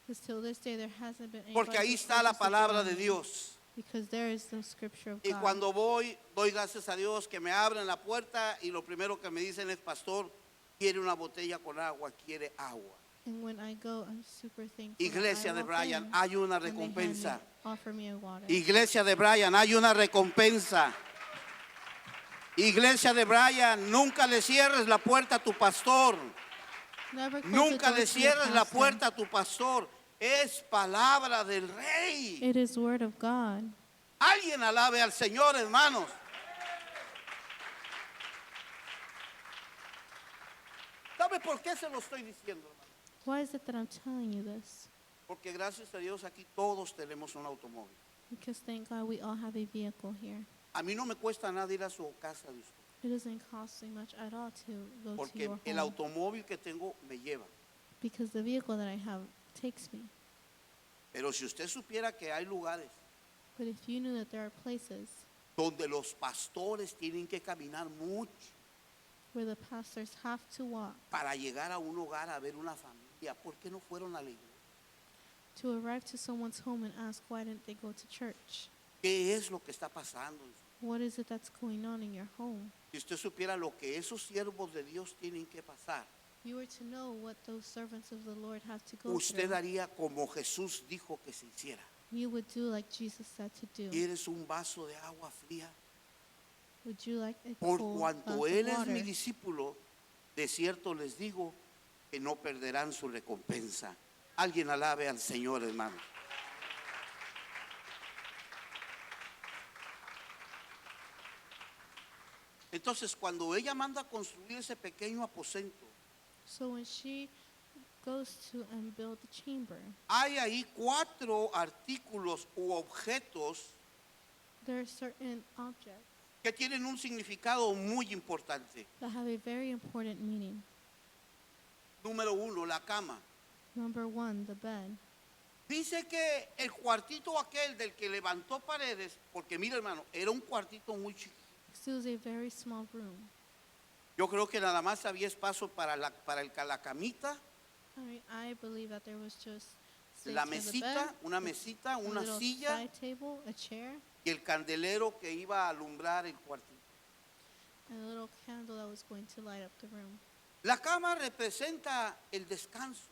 Because till this day there hasn't been porque ahí anybody está la who's supposed to palabra go de in, Dios. Because there is the scripture of Y God. cuando voy, doy gracias a Dios que me abren la puerta y lo primero que me dicen es: pastor, quiere una botella con agua, quiere agua. And when I go, I'm super thankful. Iglesia I de walk Brian, in, hay una and they hand me- recompensa. offer me a water. Iglesia de Brian, hay una recompensa. Iglesia de Brian, nunca le cierres la puerta a tu pastor. Never close the Nunca door le to your cierres la pastor. puerta a tu pastor. Es palabra del Rey. It is word of God. Alguien alabe al Señor, hermanos. ¿Sabe por qué se lo estoy diciendo, hermano? Why is it that I'm telling you this? Porque gracias a Dios aquí todos tenemos un automóvil. Because thank God we all have a vehicle here. A mí no me cuesta nada ir a su casa de usted. It doesn't cost me much at all to go to Porque your el home. automóvil que tengo me lleva. Because the vehicle that I have takes me. Pero si usted supiera que hay lugares But if you knew that there are places donde los pastores tienen que caminar mucho where the pastors have to walk para llegar a un hogar a ver una familia, ¿por qué no fueron a la iglesia? to arrive to someone's home and ask why didn't they go to church? ¿Qué es lo que está pasando? What is it that's going on in your home? Si usted supiera lo que esos siervos de Dios tienen que pasar, You were to know what those servants of the Lord have to go usted through. haría como Jesús dijo que se hiciera. You would do like Jesus said to do. ¿Quieres un vaso de agua fría? Would you like a Por cold cuanto glass Él of es water? mi discípulo, de cierto les digo que no perderán su recompensa. Alguien alabe al Señor, hermano. Entonces, cuando ella manda a construir ese pequeño aposento, So when she goes to and build the chamber, hay ahí 4 artículos u objetos there are certain objects que tienen un significado muy importante. that have a very important meaning. Número 1, la cama. Number one, the bed. Dice que el cuartito aquel del que levantó paredes, porque mira hermano, era un cuartito muy chiquito. It was a very small room. Yo creo que nada más había espacio para la camita, I believe that there was just space la for the mesita, bed, una mesita, a una little silla side table, a chair, y el candelero que iba a alumbrar el cuartito. and a little candle that was going to light up the room. La cama representa el descanso.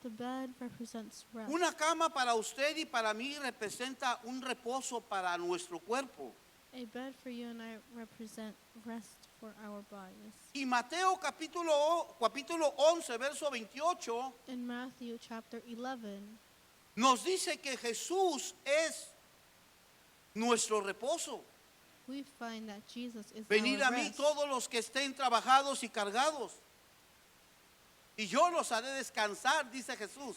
The bed represents rest. Una cama para usted y para mí representa un reposo para nuestro cuerpo. A bed for you and I represent rest for our bodies. Y Mateo capítulo 11, verso 28, In Matthew chapter 11, nos dice que Jesús es nuestro reposo. we find that Jesus is Venid our a mí rest. todos los que estén trabajados y cargados, y yo los haré descansar, dice Jesús.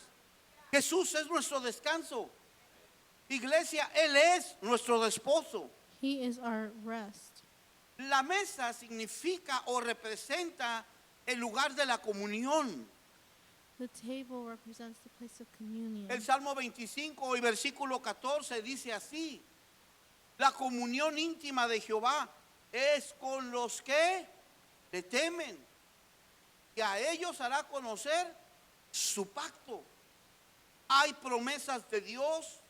Jesús es nuestro descanso. Iglesia, Él es nuestro reposo. He is our rest. La mesa significa o representa el lugar de la comunión. The table represents the place of communion. El Salmo 25 y versículo 14 dice así: la comunión íntima de Jehová es con los que le temen, y a ellos hará conocer su pacto. Hay promesas de Dios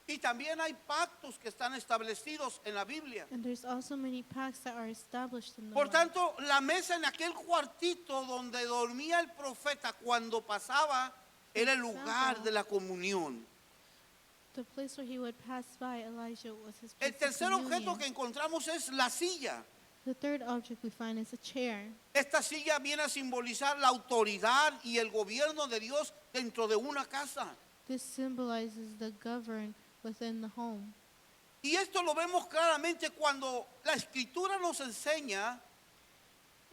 y también hay pactos que están establecidos en la Biblia. And there's also many pacts that are established in the Por Bible. tanto, la mesa en aquel cuartito donde dormía el profeta cuando pasaba era el lugar de la comunión. The place where he would pass by Elijah was his El place of tercer objeto communion. que encontramos es la silla. The third object we find is a chair. Esta silla viene a simbolizar la autoridad y el gobierno de Dios dentro de una casa. This symbolizes the govern within the home. Y esto lo vemos claramente cuando la escritura nos enseña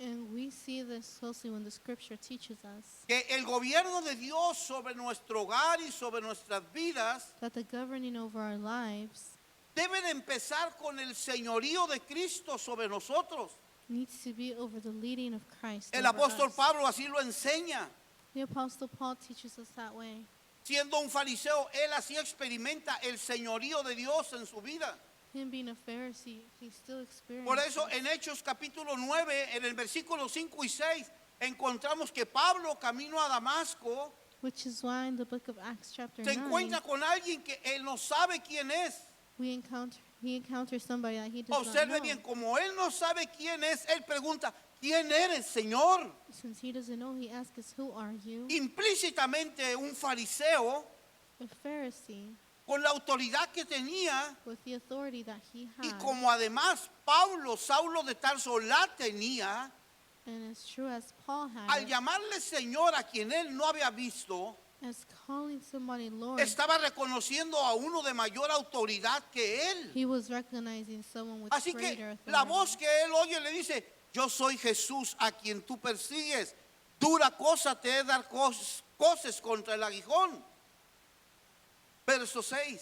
And we see this closely when the scripture teaches us que el gobierno de Dios sobre nuestro hogar y sobre nuestras vidas that the governing over our lives debe de empezar con el señorío de Cristo sobre nosotros. needs to be over the leading of Christ. El over apóstol us. Pablo así lo enseña. The Apostle Paul teaches us that way. Siendo un fariseo, él así experimenta el señorío de Dios en su vida. Him being a Pharisee, he still experienced Por eso it. en Hechos capítulo 9, en el versículo 5 y 6, encontramos que Pablo camino a Damasco Which is why in the book of Acts chapter se 9, encuentra con alguien que él no sabe quién es. he encounters somebody that he does not Observe know. bien, como él no sabe quién es, él pregunta, ¿quién eres, Señor? Since he doesn't know, he asks, who are you? Implícitamente un fariseo, A Pharisee, con la autoridad que tenía, with the authority that he y had. como además Saulo de Tarso la tenía, And as true as Paul had al it, llamarle Señor a quien él no había visto, as calling somebody Lord, Estaba reconociendo a uno de mayor autoridad que él. he was recognizing someone with Así greater que la authority. voz que él oye le dice: yo soy Jesús a quien tú persigues. Dura cosa te he dar coces contra el aguijón. Verso 6.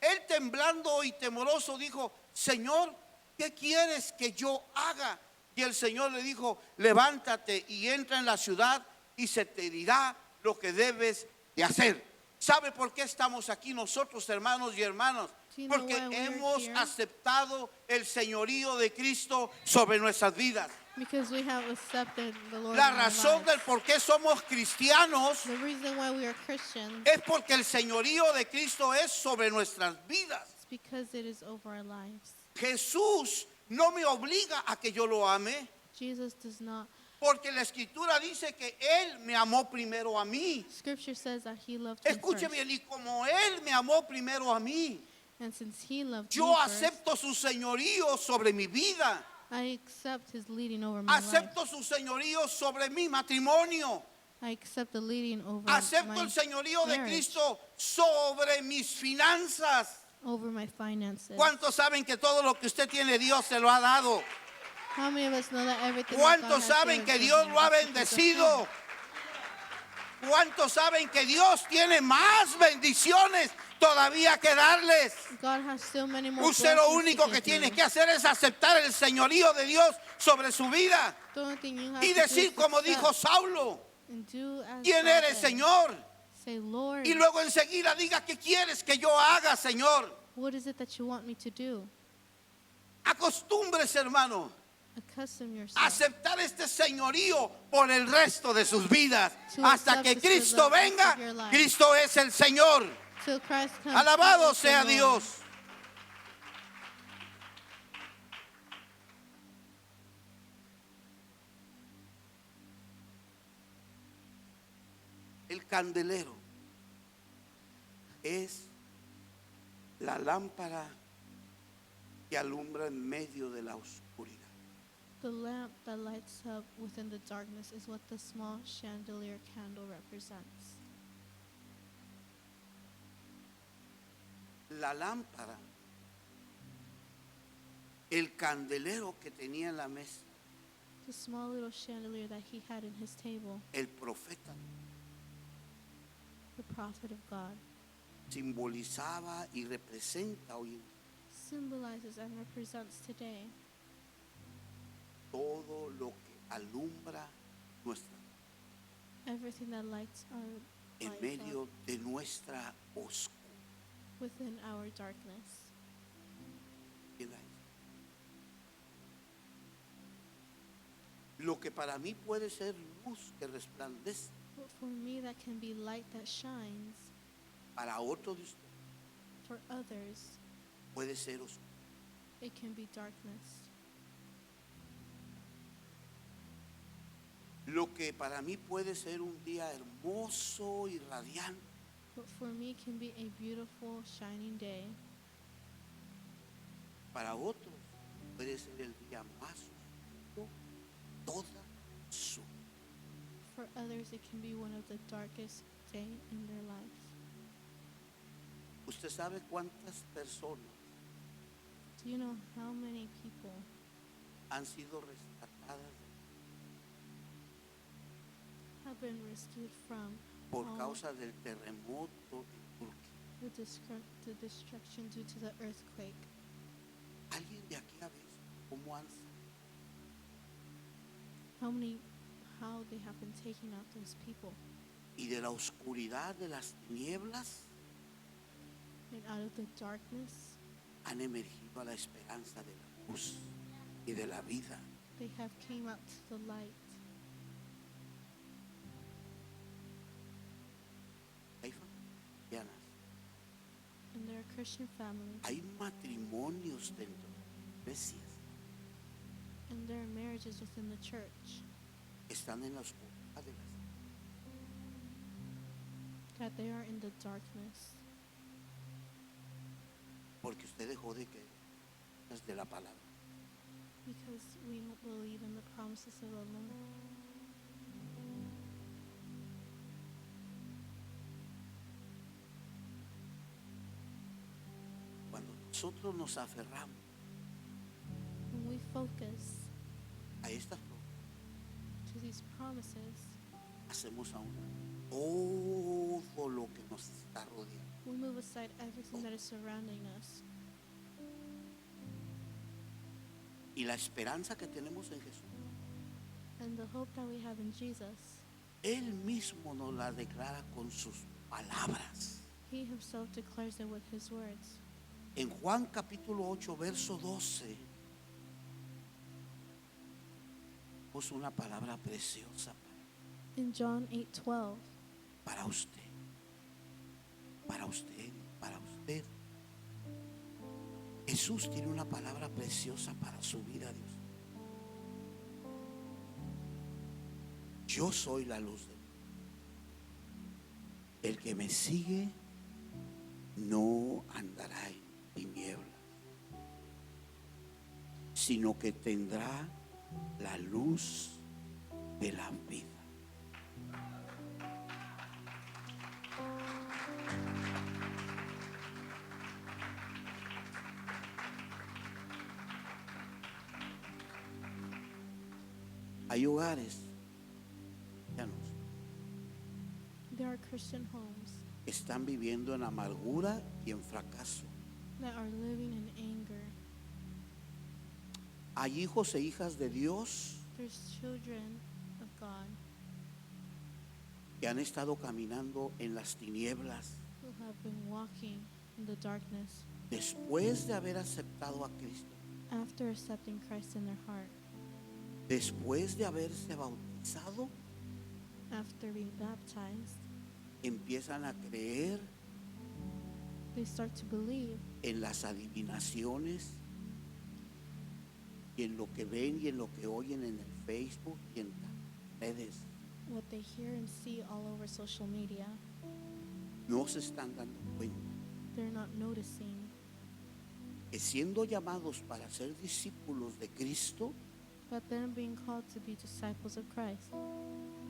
Él temblando y temoroso dijo: Señor, ¿qué quieres que yo haga? Y el Señor le dijo: levántate y entra en la ciudad y se te dirá lo que debes de hacer. ¿Sabe por qué estamos aquí nosotros, hermanos y hermanas? Do you know Porque why we're hemos here? aceptado el señorío de Cristo sobre nuestras vidas. Because we have accepted the Lord La in our razón del lives. por qué somos cristianos The reason why we are Christians es porque el señorío de Cristo es sobre nuestras vidas. is because it is over our lives. Jesús no me obliga a que yo lo ame, Jesus does not. porque la escritura dice que Él me amó primero a mí. Scripture says that he loved me Escuche first. bien, y como Él me amó primero a mí, And since he loved yo me first, acepto su señorío sobre mi vida. I accept his leading over my life. Acepto su señorío sobre mi matrimonio. I accept the leading over Acepto my el señorío de marriage, Cristo sobre mis finanzas. over my finances. ¿Cuántos saben que todo lo que usted tiene Dios se lo ha dado? How many of us know that everything that God ¿Cuántos has saben given que to Dios him lo ha is because of bendecido? him? ¿Cuántos saben que Dios tiene más bendiciones todavía que darles? God has so many more Usted lo blessings único to que give tiene you. que hacer es aceptar el señorío de Dios sobre su vida The only thing you have y to do decir is como accept dijo Saulo: and do as ¿quién God eres, said. Señor? Say, Lord, Y luego enseguida diga: ¿qué quieres que yo haga, Señor? what is it that you want me to do? Acostúmbrese, hermano, Accustom a yourself aceptar este señorío por el resto de sus vidas, To hasta accept que this for Cristo the rest venga. of your life. Cristo es el Señor. till Christ comes. Alabado He is the sea Lord. Dios. El candelero es la lámpara que alumbra en medio de la oscuridad. The lamp that lights up within the darkness is what the small chandelier candle represents. La lámpara, el candelero que tenía en la mesa, The small little chandelier that he had in his table, el profeta, the prophet of God, simbolizaba y representa hoy symbolizes and represents today todo lo que alumbra nuestra, everything that lights our en lives medio up de nuestra oscuridad. within our darkness. Lo que para mí puede ser luz que resplandece, But for me, that can be light that shines. para otro de ustedes For others, puede ser oscuro. it can be darkness. Lo que para mí puede ser un día hermoso y radiante, But for me, it can be a beautiful, shining day. para otros puede ser el día más oscuro toda su vida. For others, it can be one of the darkest day in their life. ¿Usted sabe cuántas personas Do you know how many people han sido rescatadas have been rescued from por all causa del terremoto en Turquía? the destruction due to the earthquake? ¿Alguien de aquí ha visto cómo han salido? How they have been taking out those people Y de la oscuridad de las tinieblas and out of the darkness? han emergido a la esperanza de la luz y de la vida. They have came out to the light. Hay familias, And there are Christian families. hay matrimonios dentro de las iglesias And there are marriages within the church que están en la oscuridad de las, that they are in the darkness porque usted dejó de creer de la palabra. because we don't believe in the promises of the Lord. nosotros nos aferramos when we focus a estas promesas, to these promises, hacemos a un lado todo lo que nos está rodeando. we move aside everything that is surrounding us. Y la esperanza que tenemos en Jesús, And the hope that we have in Jesus, Él mismo nos la declara con sus palabras. He Himself declares it with His words. En Juan capítulo 8, verso 12, puso una palabra preciosa In John 8:12, para usted, para usted, para usted. Jesús tiene una palabra preciosa para su vida, Dios. Yo soy la luz del mundo. El que me sigue no andará en tinieblas, sino que tendrá la luz de la vida. Hay hogares cristianos there are Christian homes que están viviendo en amargura y en fracaso. that are living in anger. Hay hijos e hijas de Dios There's children of God que han estado caminando en las tinieblas who have been walking in the darkness después de haber aceptado a Cristo, after accepting Christ in their heart, después de haberse bautizado, after being baptized. empiezan a creer They start to believe en las adivinaciones y en lo que ven y en lo que oyen en el Facebook y en las redes. what they hear and see all over social media. No se están dando cuenta They're not noticing que siendo llamados para ser discípulos de Cristo that they're being called to be disciples of Christ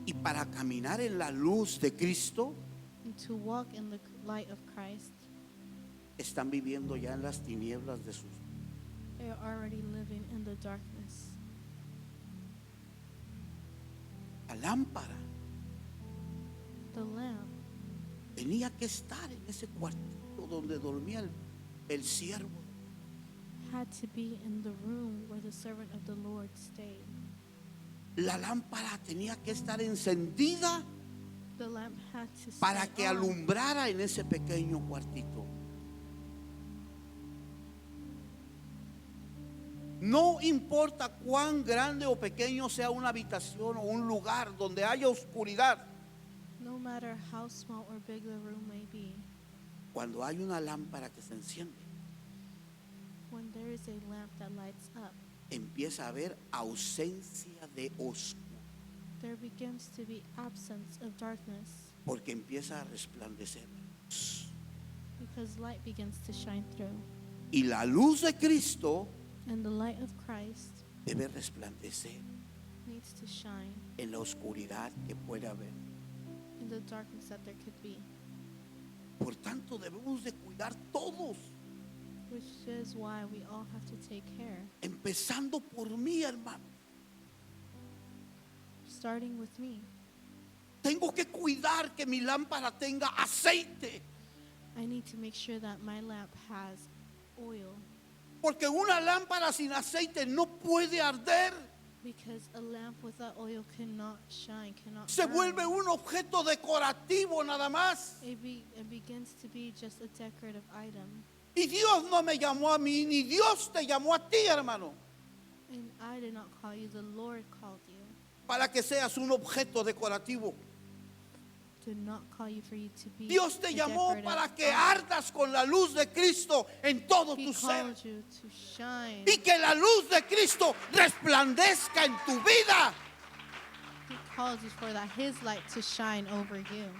y para caminar en la luz de Cristo, and to walk in the light of Christ. están viviendo ya en las tinieblas de sus. They are already living in the darkness. La lámpara The lamp tenía que estar en ese cuartito donde dormía el siervo. had to be in the room where the servant of the Lord stayed. La lámpara tenía que estar encendida The lamp had to para stay que on alumbrara en ese pequeño cuartito. No importa cuán grande o pequeño sea una habitación o un lugar donde haya oscuridad, no matter how small or big the room may be. cuando hay una lámpara que se enciende, When there is a lamp that lights up, empieza a haber ausencia de oscuridad, there begins to be absence of darkness porque empieza a resplandecer. because light begins to shine through. Y la luz de Cristo And the light of Christ debe resplandecer needs to shine en la oscuridad que puede haber. in the darkness that there could be, Por tanto, debemos de cuidar todos, which is why we all have to take care, empezando por mí, hermano. starting with me. Tengo que cuidar que mi lámpara tenga aceite, I need to make sure that my lamp has oil, porque una lámpara sin aceite no puede arder. because a lamp without oil cannot shine, cannot Se burn. vuelve un objeto decorativo nada más. It begins to be just a decorative item. Y Dios no me llamó a mí, ni Dios te llamó a ti, hermano, And I did not call you, the Lord called you. para que seas un objeto decorativo. Did not call you for you to be Dios te a llamó decorative para que item. ardas con la luz de Cristo en todo He tu ser. called you to shine. Y que la luz de Cristo resplandezca en tu vida. He calls you for that His light to shine over you.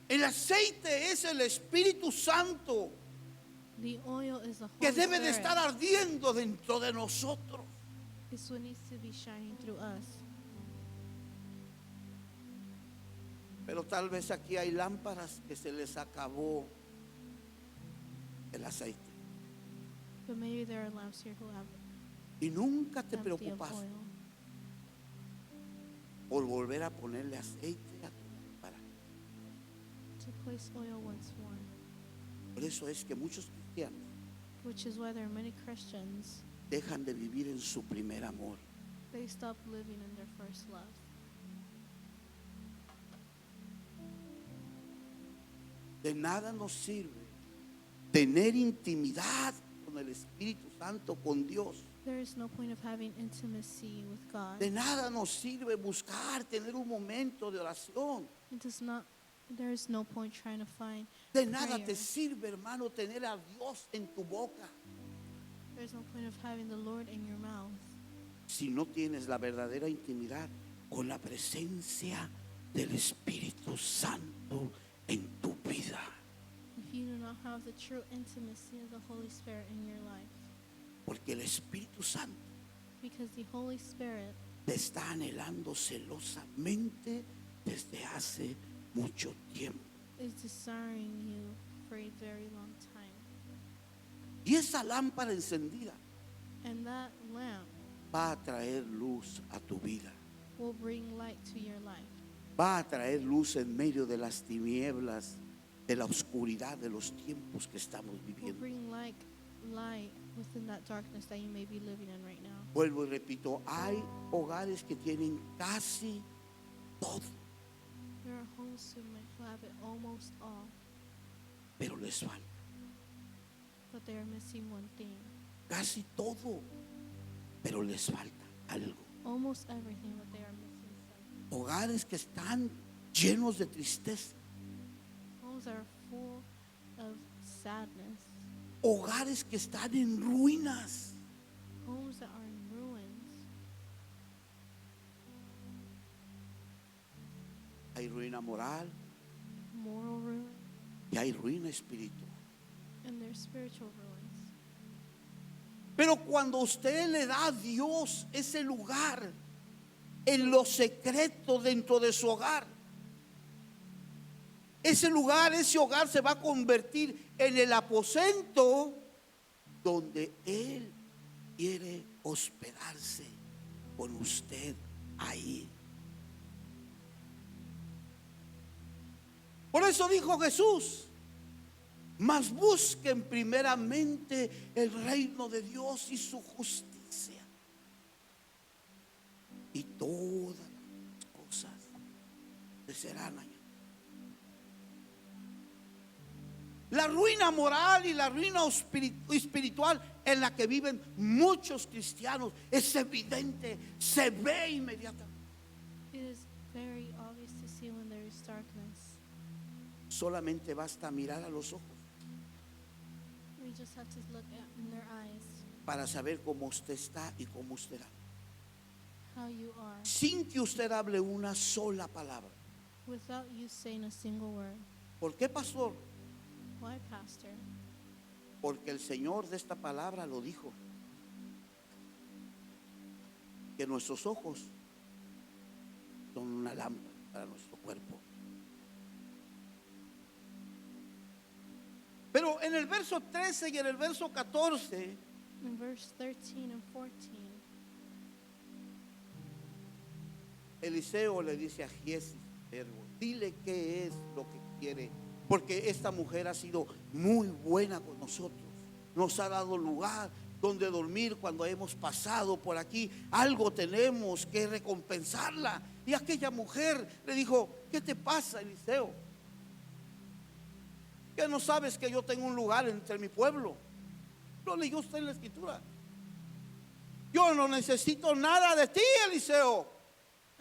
El aceite es el Espíritu Santo The oil is the que Holy debe de Spirit. estar ardiendo dentro de nosotros. It's what needs to be shining through us. Pero tal vez aquí hay lámparas que se les acabó el aceite. But maybe there are lamps here who have Y nunca te empty of preocupaste oil. por volver a ponerle aceite a tu lámpara. To place oil once more. Por eso es que muchos cristianos Which is why there are many Christians, dejan de vivir en su primer amor. they stop living in their first love. De nada nos sirve tener intimidad con el Espíritu Santo, con Dios. There is no point of having intimacy with God. De nada nos sirve buscar tener un momento de oración. There is no point trying to find De nada prayer. te sirve, hermano, tener a Dios en tu boca There is no point of having the Lord in your mouth si no tienes la verdadera intimidad con la presencia del Espíritu Santo en tu vida. if you do not have the true intimacy of the Holy Spirit in your life. Porque el Espíritu Santo Because the Holy Spirit te está anhelando celosamente desde hace mucho tiempo. is desiring you for a very long time. Y esa lámpara encendida And that lamp va a traer luz a tu vida. will bring light to your life. Va a traer luz en medio de las tinieblas, de la oscuridad de los tiempos que estamos Will viviendo. bring light within that darkness that you may be living in right now. Vuelvo y repito, hay hogares que tienen casi todo, There are homes who have it almost all, pero les falta but they are missing one thing. casi todo, pero les falta algo. Almost everything, but they are missing something. Hogares que están llenos de tristeza, Homes that are full of sadness. hogares que están en ruinas. Homes that are in ruins. Hay ruina moral Moral ruin. y hay ruina espiritual. And there's spiritual ruins. Pero cuando usted le da a Dios ese lugar en lo secreto dentro de su hogar, ese lugar, ese hogar se va a convertir en el aposento donde Él quiere hospedarse con usted ahí. Por eso dijo Jesús: mas busquen primeramente el reino de Dios y su justicia, y todas las cosas les serán añadidas. La ruina moral y la ruina espiritual en la que viven muchos cristianos es evidente, se ve inmediatamente. It is very obvious to see when there is darkness. Solamente basta mirar a los ojos We just have to look in their eyes para saber cómo usted está y cómo usted anda, how you are, sin que usted hable una sola palabra. without you saying a single word. ¿Por qué, pastor? Why, Pastor? Porque el Señor de esta palabra lo dijo, que nuestros ojos son una lámpara para nuestro cuerpo. Pero en el verso 13 y en el verso 14 In verse 13 and 14, Eliseo le dice a Giesi, dile qué es lo que quiere, porque esta mujer ha sido muy buena con nosotros, nos ha dado lugar donde dormir cuando hemos pasado por aquí, algo tenemos que recompensarla. Y aquella mujer le dijo: ¿qué te pasa, Eliseo? ¿Que no sabes que yo tengo un lugar entre mi pueblo? Lo leyó usted en la escritura. Yo no necesito nada de ti, Eliseo.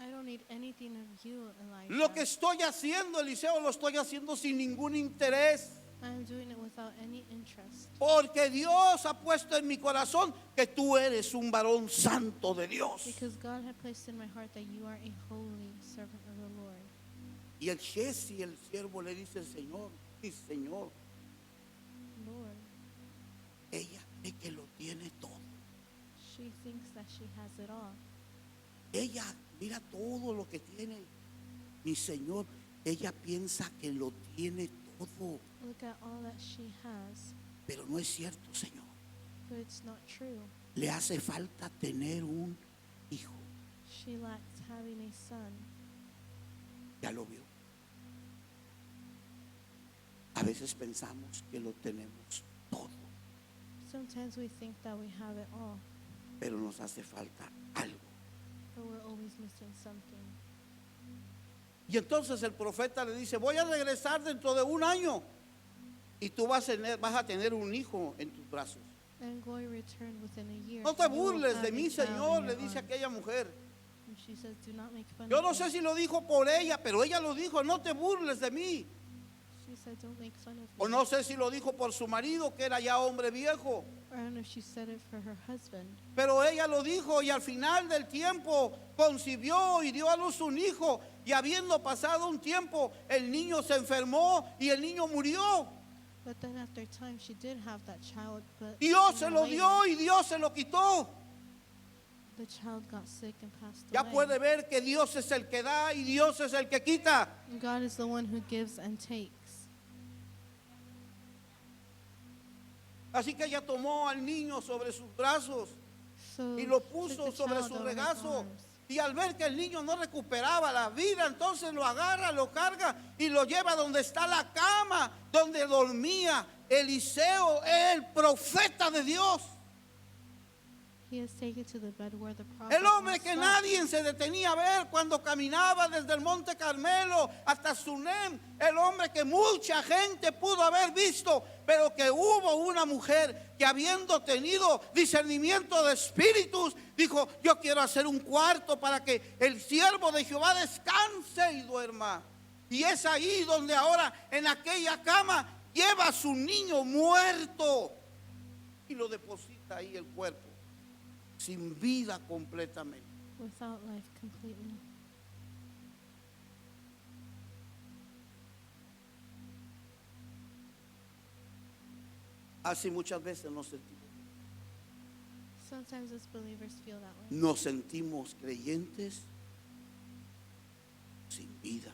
I don't need anything of you, Elijah. Lo que estoy haciendo, Eliseo, lo estoy haciendo sin ningún interés, I am doing it without any interest. porque Dios ha puesto en mi corazón que tú eres un varón santo de Dios. Because God had placed in my heart that you are a holy servant of the Lord. Y el Giesi, el siervo, le dice al Señor: sí, Señor, Lord, ella cree que lo tiene todo. she thinks that she has it all. Ella mira todo lo que tiene, mi Señor, Ella piensa que lo tiene todo, Look at all that she has, pero no es cierto, Señor. but it's not true. Le hace falta tener un hijo. She lacks having a son. Ya lo vio. A veces pensamos que lo tenemos todo, Sometimes we think that we have it all, pero nos hace falta algo. but we're always missing something. Y entonces el profeta le dice: voy a regresar dentro de un año y tú vas a tener un hijo en tus brazos. I'm going to return within a year. No te and you will burles have de a mí, child Señor, in le your dice arms." aquella mujer. And she says, "Do not make fun Yo of no me." sé si lo dijo por ella, pero ella lo dijo: no te burles de mí. She said, "Don't make fun of O me." no sé si lo dijo por su marido, que era ya hombre viejo. Or I don't know if she said it for her husband. Pero ella lo dijo, y al final del tiempo concibió y dio a luz un hijo. Y habiendo pasado un tiempo, el niño se enfermó y el niño murió. But then after time, she did have that child, but Dios se sooner lo or dio later, y Dios se lo quitó. the child got sick and passed Ya away. puede ver que Dios es el que da y Dios es el que quita. God is the one who gives and takes. Así que ella tomó al niño sobre sus brazos So y lo she puso took the sobre child su over her regazo. arms. Y al ver que el niño no recuperaba la vida, entonces lo agarra, lo carga y lo lleva donde está la cama, donde dormía Eliseo, el profeta de Dios. He is taken to the bed where the prophet El hombre once que slept. nadie se detenía a ver cuando caminaba desde el Monte Carmelo hasta Sunem. El hombre que mucha gente pudo haber visto, pero que hubo una mujer que, habiendo tenido discernimiento de espíritus, dijo: yo quiero hacer un cuarto para que el siervo de Jehová descanse y duerma. Y es ahí donde ahora, en aquella cama, lleva a su niño muerto y lo deposita ahí el cuerpo, sin vida completamente. Without life completely. Así muchas veces nos sentimos. Sometimes as believers feel that way. Nos sentimos creyentes sin vida.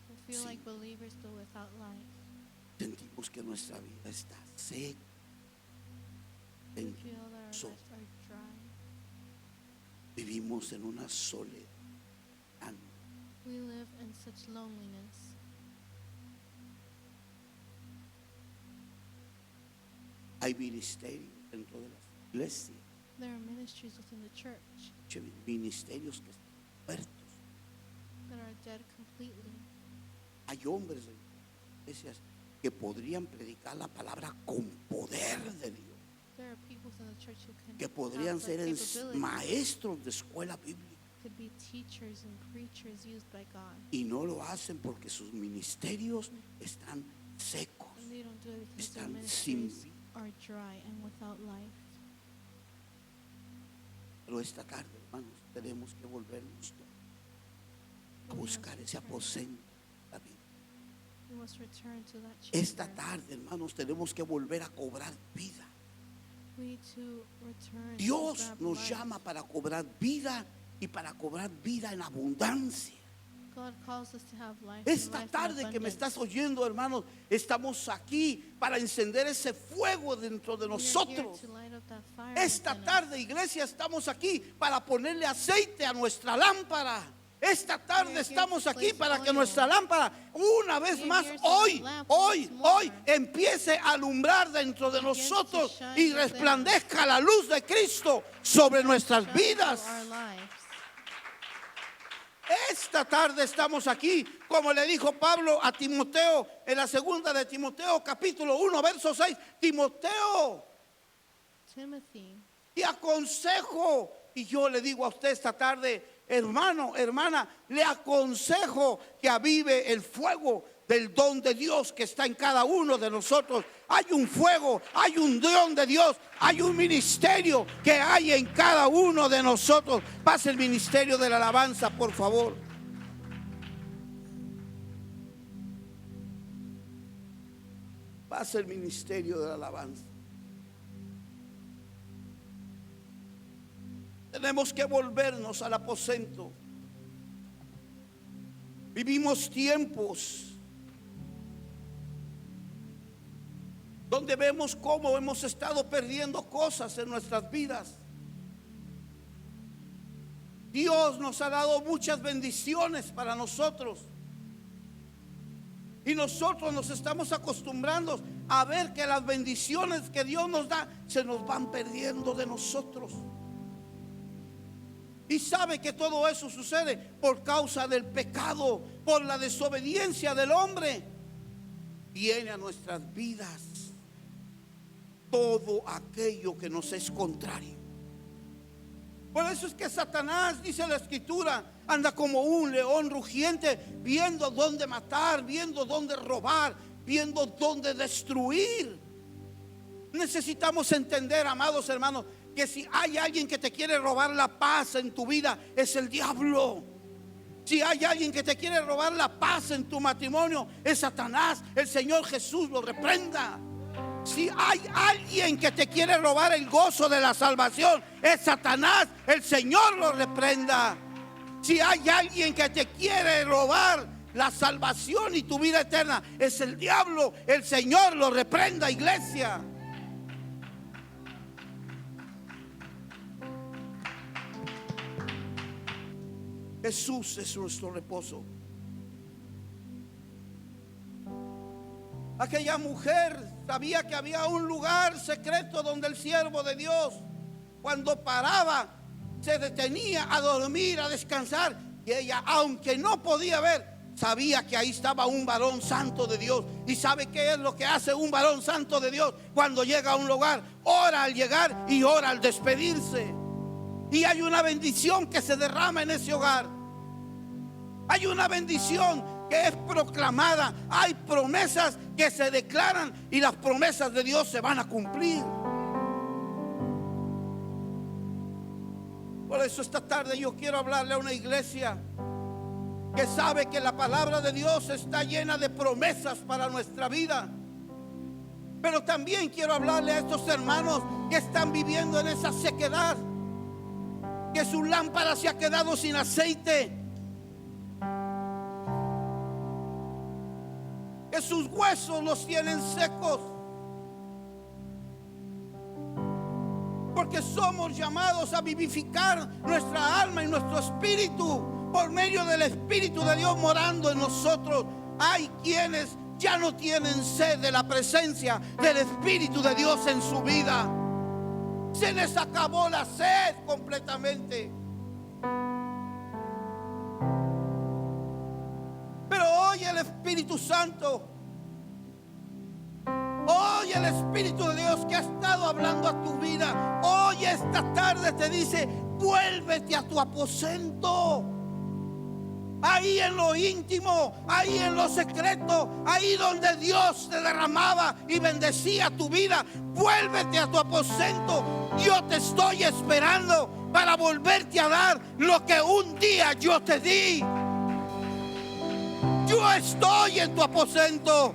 We feel Sí. like believers but without life. Sentimos que nuestra vida está seca. We En- feel that our so- lives are dry. Vivimos en una soledad. We live in such loneliness. Hay ministerios dentro de las iglesias, There are ministries within the church ministerios que están muertos. that are dead completely. Hay hombres en iglesias que podrían predicar la palabra con poder de Dios, There are people within the church who can que podrían have that ser capability, maestros de escuela bíblica, could be teachers and preachers used by God. y no lo hacen porque sus ministerios están secos. And they don't do it because their Están sin ministries vida. are dry and without life. Pero esta tarde, hermanos, tenemos que volvernos a buscar ese aposento de la vida. We must return to that Esta chamber. tarde, hermanos, tenemos que volver a cobrar vida. We need to return to Dios grab nos life. llama para cobrar vida y para cobrar vida en abundancia. God calls us to have life. and Esta life in tarde que me abundance. estás oyendo, hermanos, estamos aquí para encender ese fuego dentro de We are here nosotros. to light up that fire Esta within us. tarde, iglesia, estamos aquí para ponerle aceite a nuestra lámpara. Esta tarde We are here estamos to aquí place para que oil. nuestra lámpara, una vez We are más, here so the hoy, lamp hoy, once hoy, more empiece a alumbrar dentro de begins to nosotros shine y within resplandezca la luz de Cristo sobre nuestras Shine vidas. through our lives. Esta tarde estamos aquí, como le dijo Pablo a Timoteo en la segunda de Timoteo, capítulo 1, verso 6. Timoteo, Timothy, te aconsejo, y yo le digo a usted esta tarde, hermano, hermana, le aconsejo que avive el fuego del don de Dios que está en cada uno de nosotros. Hay un fuego, hay un don de Dios, hay un ministerio que hay en cada uno de nosotros. Pase el ministerio de la alabanza, por favor. Pase el ministerio de la alabanza. Tenemos que volvernos al aposento. Vivimos tiempos donde vemos cómo hemos estado perdiendo cosas en nuestras vidas. Dios nos ha dado muchas bendiciones para nosotros. Y nosotros nos estamos acostumbrando a ver que las bendiciones que Dios nos da se nos van perdiendo de nosotros. Y sabe que todo eso sucede por causa del pecado, por la desobediencia del hombre. Viene a nuestras vidas todo aquello que nos es contrario. Por eso es que Satanás, dice la Escritura, anda como un león rugiente, viendo dónde matar, viendo dónde robar, viendo dónde destruir. Necesitamos entender, amados hermanos, que si hay alguien que te quiere robar la paz en tu vida, es el diablo. Si hay alguien que te quiere robar la paz en tu matrimonio, es Satanás. El Señor Jesús lo reprenda. Si hay alguien que te quiere robar el gozo de la salvación, es Satanás. El Señor lo reprenda. Si hay alguien que te quiere robar la salvación y tu vida eterna, es el diablo. El Señor lo reprenda, iglesia. Jesús es nuestro reposo. Aquella mujer sabía que había un lugar secreto donde el siervo de Dios, cuando paraba, se detenía a dormir, a descansar. Y ella, aunque no podía ver, sabía que ahí estaba un varón santo de Dios. ¿Y sabe qué es lo que hace un varón santo de Dios cuando llega a un lugar? Ora al llegar y ora al despedirse. Y hay una bendición que se derrama en ese hogar. Hay una bendición que es proclamada. Hay promesas que se declaran y las promesas de Dios se van a cumplir. Por eso esta tarde yo quiero hablarle a una iglesia que sabe que la palabra de Dios está llena de promesas para nuestra vida. Pero también quiero hablarle a estos hermanos que están viviendo en esa sequedad, que su lámpara se ha quedado sin aceite, que sus huesos los tienen secos, porque somos llamados a vivificar nuestra alma y nuestro espíritu por medio del Espíritu de Dios morando en nosotros. Hay quienes ya no tienen sed de la presencia del Espíritu de Dios en su vida. Se les acabó la sed completamente. Pero hoy el Espíritu Santo, hoy el Espíritu de Dios que ha estado hablando a tu vida, hoy esta tarde te dice: vuélvete a tu aposento. Ahí en lo íntimo, ahí en lo secreto, ahí donde Dios te derramaba y bendecía tu vida, vuélvete a tu aposento. Yo te estoy esperando para volverte a dar lo que un día yo te di. Yo estoy en tu aposento.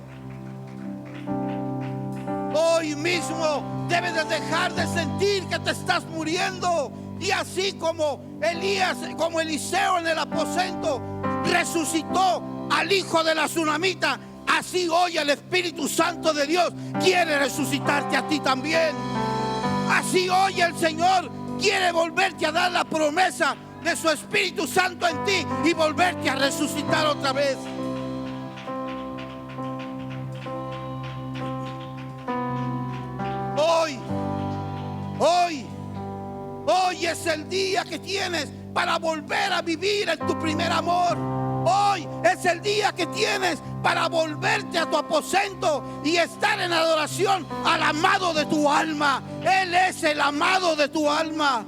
Hoy mismo debes de dejar de sentir que te estás muriendo. Y así como Elías, como Eliseo en el aposento resucitó al hijo de la tsunamita, así hoy el Espíritu Santo de Dios quiere resucitarte a ti también. Así hoy el Señor quiere volverte a dar la promesa de su Espíritu Santo en ti y volverte a resucitar otra vez. Hoy es el día que tienes para volver a vivir en tu primer amor. Hoy es el día que tienes para volverte a tu aposento y estar en adoración al amado de tu alma. Él es el amado de tu alma.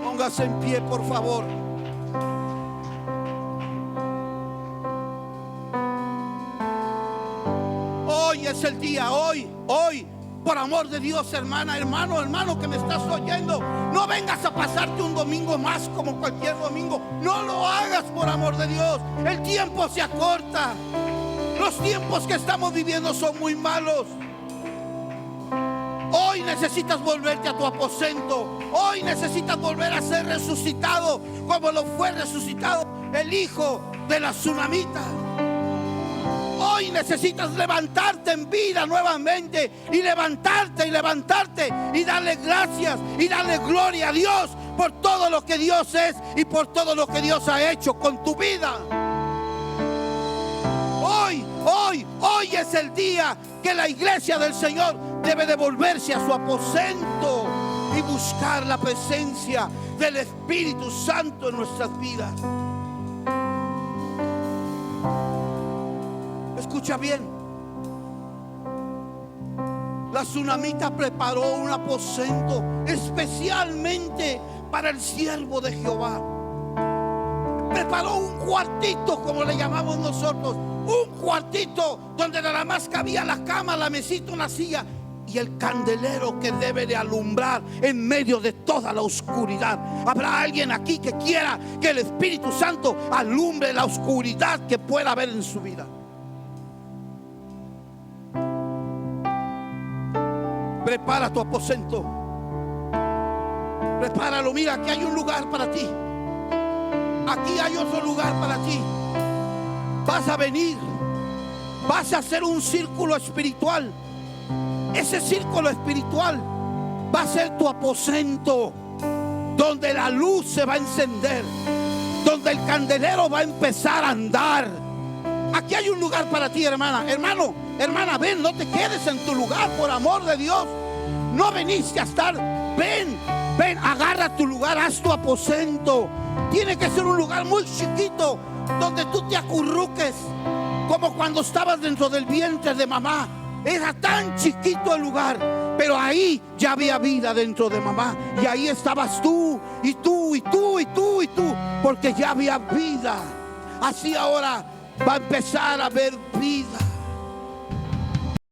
Póngase en pie, por favor. Hoy es el día, hoy. Por amor de Dios, hermana, hermano que me estás oyendo, no vengas a pasarte un domingo más como cualquier domingo. No lo hagas, por amor de Dios. El tiempo se acorta. Los tiempos que estamos viviendo son muy malos. Hoy Hoy necesitas volverte a tu aposento. Hoy necesitas volver a ser resucitado como lo fue resucitado el hijo de la tsunamita. Hoy necesitas levantarte en vida nuevamente y levantarte y darle gracias y darle gloria a Dios por todo lo que Dios es y por todo lo que Dios ha hecho con tu vida. Hoy es el día que la iglesia del Señor debe devolverse a su aposento y buscar la presencia del Espíritu Santo en nuestras vidas. Escucha bien. La tsunamita preparó un aposento especialmente para el siervo de Jehová. Preparó un cuartito, como le llamamos nosotros, un cuartito donde nada más cabía la cama, la mesita, una silla y el candelero que debe de alumbrar en medio de toda la oscuridad. ¿Habrá alguien aquí que quiera que el Espíritu Santo alumbre la oscuridad que pueda haber en su vida? Prepara tu aposento. Prepáralo. Mira, aquí hay un lugar para ti. Aquí hay otro lugar para ti. Vas a venir. Vas a hacer un círculo espiritual. Ese círculo espiritual va a ser tu aposento, donde la luz se va a encender, donde el candelero va a empezar a andar. Aquí hay un lugar para ti, hermana. Hermana, ven, no te quedes en tu lugar, por amor de Dios. No veniste a estar. Ven, agarra tu lugar, haz tu aposento. Tiene que ser un lugar muy chiquito, donde tú te acurruques, como cuando estabas dentro del vientre de mamá. Era tan chiquito el lugar, pero ahí ya había vida dentro de mamá. Y ahí estabas tú, y tú, porque ya había vida. Así ahora va a empezar a haber vida.